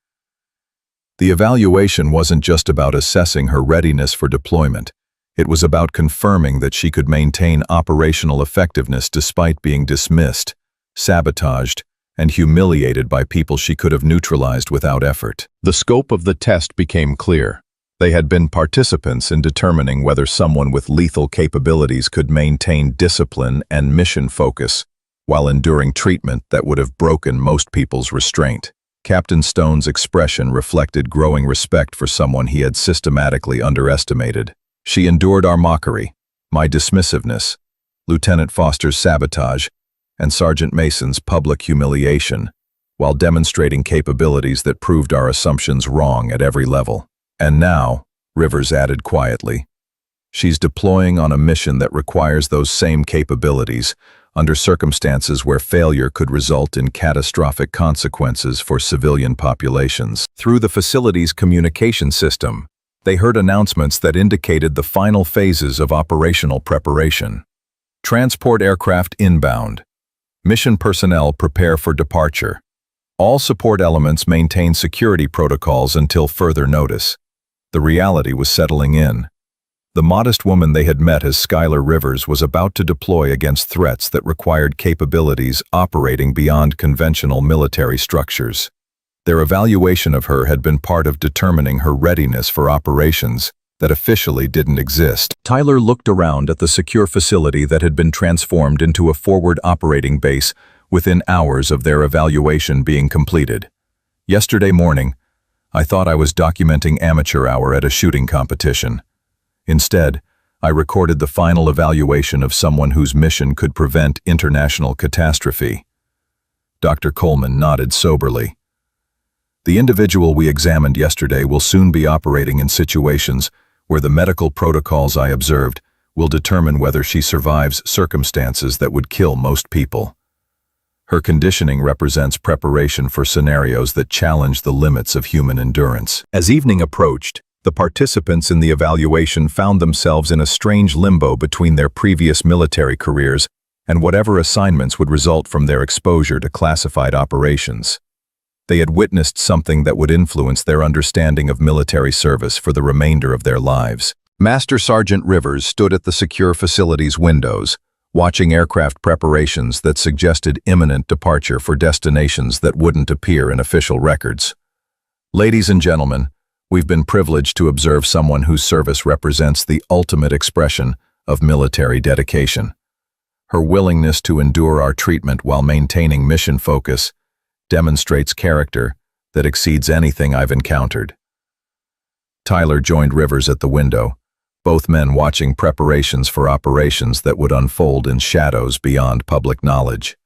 The evaluation wasn't just about assessing her readiness for deployment. It was about confirming that she could maintain operational effectiveness despite being dismissed, sabotaged, and humiliated by people she could have neutralized without effort. The scope of the test became clear. They had been participants in determining whether someone with lethal capabilities could maintain discipline and mission focus while enduring treatment that would have broken most people's restraint. Captain Stone's expression reflected growing respect for someone he had systematically underestimated. "She endured our mockery, my dismissiveness, Lieutenant Foster's sabotage, and Sergeant Mason's public humiliation, while demonstrating capabilities that proved our assumptions wrong at every level. And now," Rivers added quietly, "she's deploying on a mission that requires those same capabilities, under circumstances where failure could result in catastrophic consequences for civilian populations." Through the facility's communication system, they heard announcements that indicated the final phases of operational preparation. "Transport aircraft inbound. Mission personnel prepare for departure. All support elements maintain security protocols until further notice." The reality was settling in. The modest woman they had met as Skylar Rivers was about to deploy against threats that required capabilities operating beyond conventional military structures. Their evaluation of her had been part of determining her readiness for operations that officially didn't exist. Tyler looked around at the secure facility that had been transformed into a forward operating base within hours of their evaluation being completed. Yesterday morning, I thought I was documenting amateur hour at a shooting competition. Instead, I recorded the final evaluation of someone whose mission could prevent international catastrophe. Dr. Coleman nodded soberly. The individual we examined yesterday will soon be operating in situations where the medical protocols I observed will determine whether she survives circumstances that would kill most people. Her conditioning represents preparation for scenarios that challenge the limits of human endurance. As evening approached, the participants in the evaluation found themselves in a strange limbo between their previous military careers and whatever assignments would result from their exposure to classified operations. They had witnessed something that would influence their understanding of military service for the remainder of their lives. Master Sergeant Rivers stood at the secure facility's windows, watching aircraft preparations that suggested imminent departure for destinations that wouldn't appear in official records. Ladies and gentlemen, we've been privileged to observe someone whose service represents the ultimate expression of military dedication. Her willingness to endure our treatment while maintaining mission focus demonstrates character that exceeds anything I've encountered. Tyler joined Rivers at the window, both men watching preparations for operations that would unfold in shadows beyond public knowledge.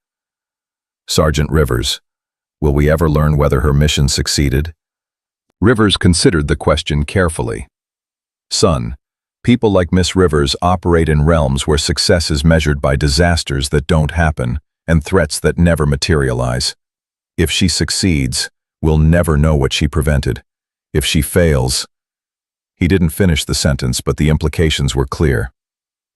Sergeant Rivers, will we ever learn whether her mission succeeded? Rivers considered the question carefully. Son, people like Miss Rivers operate in realms where success is measured by disasters that don't happen and threats that never materialize. If she succeeds, we'll never know what she prevented. If she fails... He didn't finish the sentence, but the implications were clear.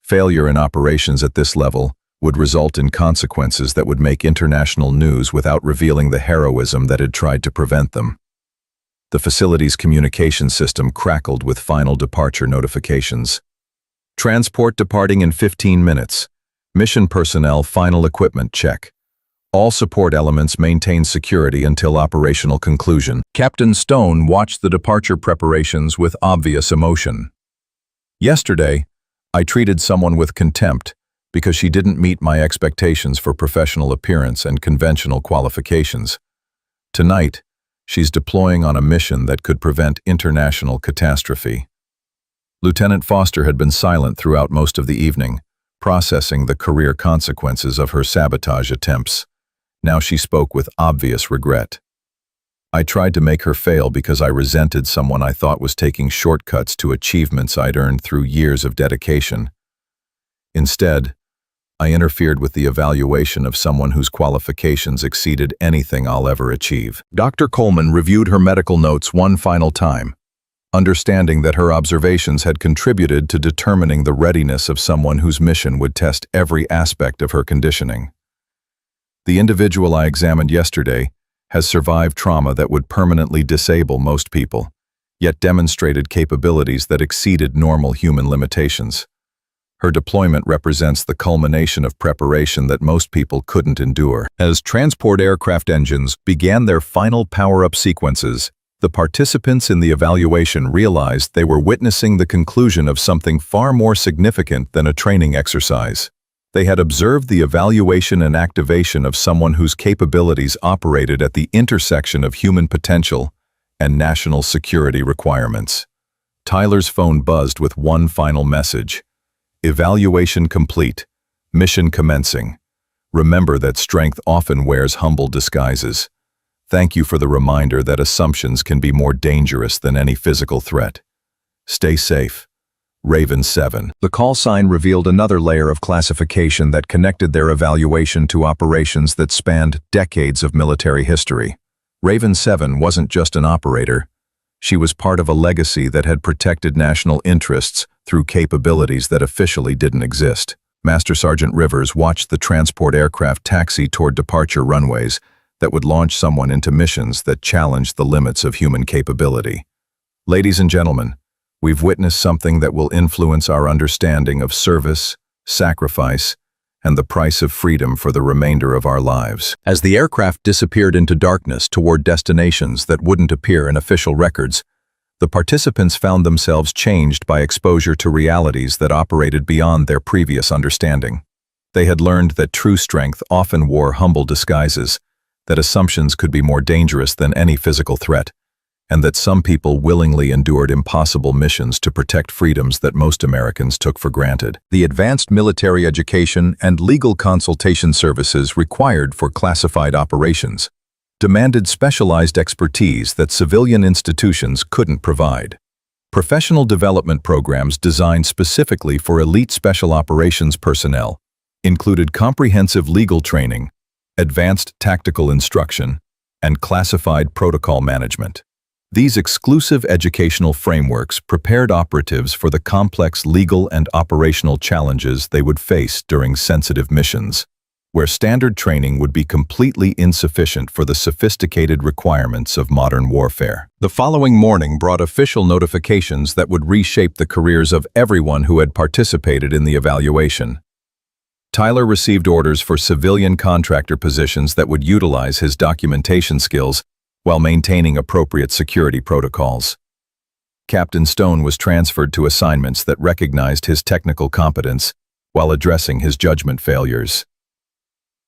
Failure in operations at this level would result in consequences that would make international news without revealing the heroism that had tried to prevent them. The facility's communication system crackled with final departure notifications. Transport departing in 15 minutes. Mission personnel final equipment check. All support elements maintain security until operational conclusion. Captain Stone watched the departure preparations with obvious emotion. Yesterday, I treated someone with contempt because she didn't meet my expectations for professional appearance and conventional qualifications. Tonight, she's deploying on a mission that could prevent international catastrophe. Lieutenant Foster had been silent throughout most of the evening, processing the career consequences of her sabotage attempts. Now she spoke with obvious regret. I tried to make her fail because I resented someone I thought was taking shortcuts to achievements I'd earned through years of dedication. Instead, I interfered with the evaluation of someone whose qualifications exceeded anything I'll ever achieve. Dr. Coleman reviewed her medical notes one final time, understanding that her observations had contributed to determining the readiness of someone whose mission would test every aspect of her conditioning. The individual I examined yesterday has survived trauma that would permanently disable most people, yet demonstrated capabilities that exceeded normal human limitations. Her deployment represents the culmination of preparation that most people couldn't endure. As transport aircraft engines began their final power-up sequences, the participants in the evaluation realized they were witnessing the conclusion of something far more significant than a training exercise. They had observed the evaluation and activation of someone whose capabilities operated at the intersection of human potential and national security requirements. Tyler's phone buzzed with one final message. Evaluation complete. Mission commencing. Remember that strength often wears humble disguises. Thank you for the reminder that assumptions can be more dangerous than any physical threat. Stay safe. Raven 7. The call sign revealed another layer of classification that connected their evaluation to operations that spanned decades of military history. Raven 7 wasn't just an operator. She was part of a legacy that had protected national interests through capabilities that officially didn't exist. Master Sergeant Rivers watched the transport aircraft taxi toward departure runways that would launch someone into missions that challenged the limits of human capability. Ladies and gentlemen, we've witnessed something that will influence our understanding of service, sacrifice, and the price of freedom for the remainder of our lives. As the aircraft disappeared into darkness toward destinations that wouldn't appear in official records, the participants found themselves changed by exposure to realities that operated beyond their previous understanding. They had learned that true strength often wore humble disguises, that assumptions could be more dangerous than any physical threat, and that some people willingly endured impossible missions to protect freedoms that most Americans took for granted. The advanced military education and legal consultation services required for classified operations demanded specialized expertise that civilian institutions couldn't provide. Professional development programs designed specifically for elite special operations personnel included comprehensive legal training, advanced tactical instruction, and classified protocol management. These exclusive educational frameworks prepared operatives for the complex legal and operational challenges they would face during sensitive missions, where standard training would be completely insufficient for the sophisticated requirements of modern warfare. The following morning brought official notifications that would reshape the careers of everyone who had participated in the evaluation. Tyler received orders for civilian contractor positions that would utilize his documentation skills while maintaining appropriate security protocols. Captain Stone was transferred to assignments that recognized his technical competence while addressing his judgment failures.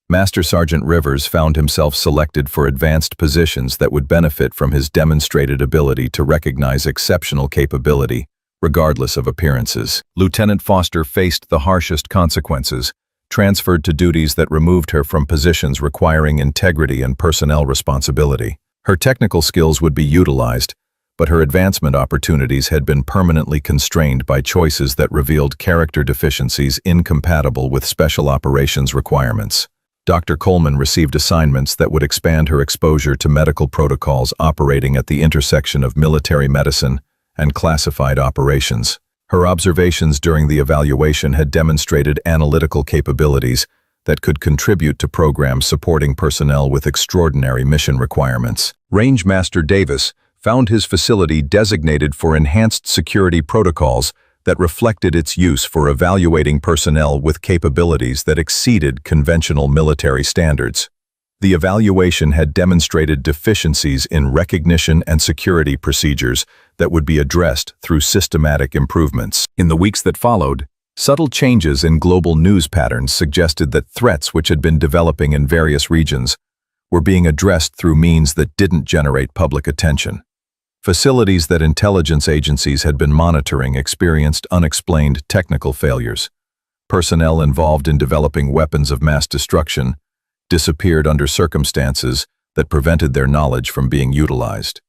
Master Sergeant Rivers found himself selected for advanced positions that would benefit from his demonstrated ability to recognize exceptional capability, regardless of appearances. Lieutenant Foster faced the harshest consequences, transferred to duties that removed her from positions requiring integrity and personnel responsibility. Her technical skills would be utilized, but her advancement opportunities had been permanently constrained by choices that revealed character deficiencies incompatible with special operations requirements. Dr. Coleman received assignments that would expand her exposure to medical protocols operating at the intersection of military medicine and classified operations. Her observations during the evaluation had demonstrated analytical capabilities that could contribute to programs supporting personnel with extraordinary mission requirements. Range Master Davis found his facility designated for enhanced security protocols that reflected its use for evaluating personnel with capabilities that exceeded conventional military standards. The evaluation had demonstrated deficiencies in recognition and security procedures that would be addressed through systematic improvements. In the weeks that followed, subtle changes in global news patterns suggested that threats which had been developing in various regions were being addressed through means that didn't generate public attention. Facilities that intelligence agencies had been monitoring experienced unexplained technical failures. Personnel involved in developing weapons of mass destruction disappeared under circumstances that prevented their knowledge from being utilized.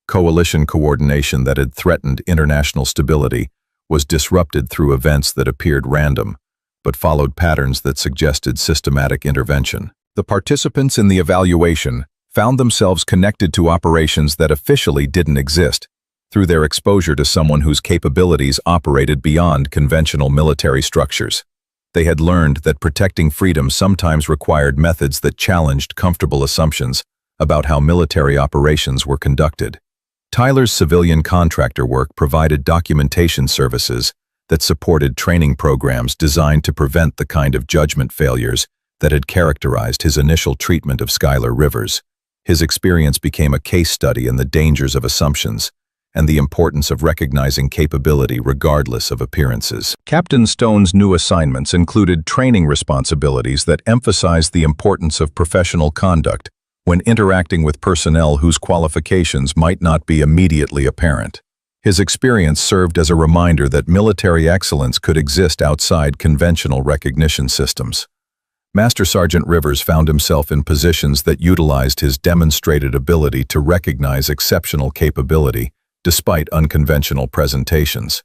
Coalition coordination that had threatened international stability was disrupted through events that appeared random, but followed patterns that suggested systematic intervention. The participants in the evaluation found themselves connected to operations that officially didn't exist, through their exposure to someone whose capabilities operated beyond conventional military structures. They had learned that protecting freedom sometimes required methods that challenged comfortable assumptions about how military operations were conducted. Tyler's civilian contractor work provided documentation services that supported training programs designed to prevent the kind of judgment failures that had characterized his initial treatment of Skylar Rivers. His experience became a case study in the dangers of assumptions and the importance of recognizing capability regardless of appearances. Captain Stone's new assignments included training responsibilities that emphasized the importance of professional conduct when interacting with personnel whose qualifications might not be immediately apparent. His experience served as a reminder that military excellence could exist outside conventional recognition systems. Master Sergeant Rivers found himself in positions that utilized his demonstrated ability to recognize exceptional capability despite unconventional presentations.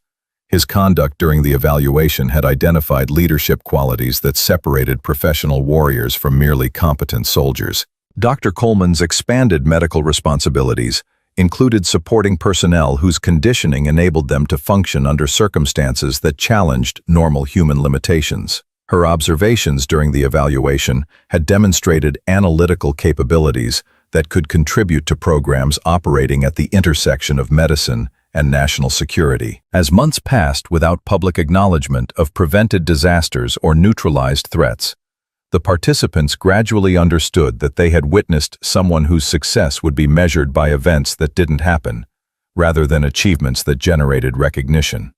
His conduct during the evaluation had identified leadership qualities that separated professional warriors from merely competent soldiers. Dr. Coleman's expanded medical responsibilities included supporting personnel whose conditioning enabled them to function under circumstances that challenged normal human limitations. Her observations during the evaluation had demonstrated analytical capabilities that could contribute to programs operating at the intersection of medicine and national security. As months passed without public acknowledgement of prevented disasters or neutralized threats, the participants gradually understood that they had witnessed someone whose success would be measured by events that didn't happen, rather than achievements that generated recognition.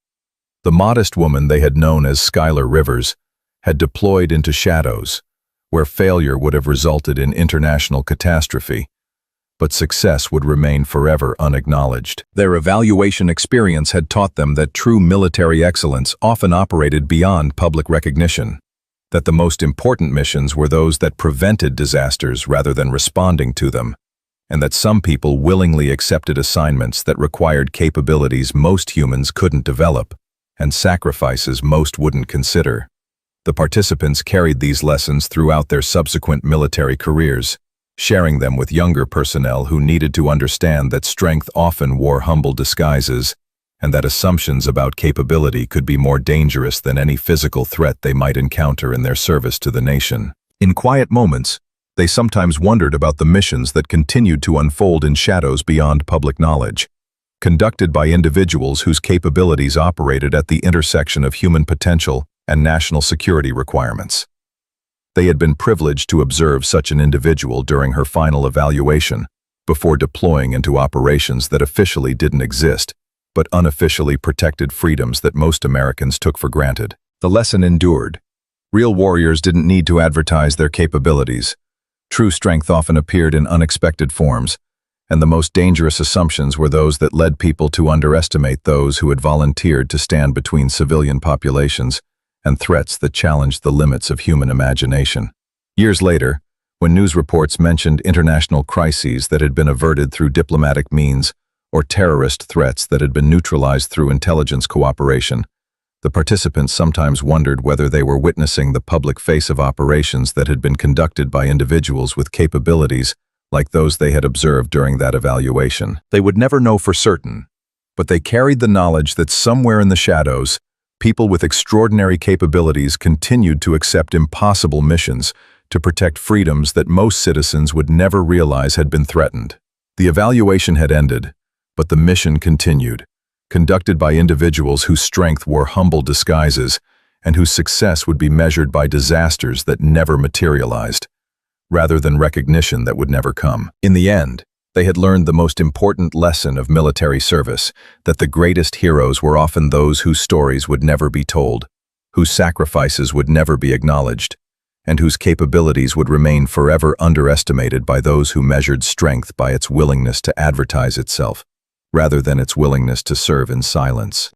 The modest woman they had known as Skylar Rivers had deployed into shadows, where failure would have resulted in international catastrophe, but success would remain forever unacknowledged. Their evaluation experience had taught them that true military excellence often operated beyond public recognition, that the most important missions were those that prevented disasters rather than responding to them, and that some people willingly accepted assignments that required capabilities most humans couldn't develop, and sacrifices most wouldn't consider. The participants carried these lessons throughout their subsequent military careers, sharing them with younger personnel who needed to understand that strength often wore humble disguises, and that assumptions about capability could be more dangerous than any physical threat they might encounter in their service to the nation. In quiet moments, they sometimes wondered about the missions that continued to unfold in shadows beyond public knowledge, conducted by individuals whose capabilities operated at the intersection of human potential and national security requirements. They had been privileged to observe such an individual during her final evaluation, before deploying into operations that officially didn't exist, but unofficially protected freedoms that most Americans took for granted. The lesson endured. Real warriors didn't need to advertise their capabilities. True strength often appeared in unexpected forms, and the most dangerous assumptions were those that led people to underestimate those who had volunteered to stand between civilian populations and threats that challenged the limits of human imagination. Years later, when news reports mentioned international crises that had been averted through diplomatic means or terrorist threats that had been neutralized through intelligence cooperation, the participants sometimes wondered whether they were witnessing the public face of operations that had been conducted by individuals with capabilities like those they had observed during that evaluation. They would never know for certain, but they carried the knowledge that somewhere in the shadows, people with extraordinary capabilities continued to accept impossible missions to protect freedoms that most citizens would never realize had been threatened. The evaluation had ended, but the mission continued, conducted by individuals whose strength wore humble disguises and whose success would be measured by disasters that never materialized, rather than recognition that would never come. In the end, they had learned the most important lesson of military service, that the greatest heroes were often those whose stories would never be told, whose sacrifices would never be acknowledged, and whose capabilities would remain forever underestimated by those who measured strength by its willingness to advertise itself, rather than its willingness to serve in silence.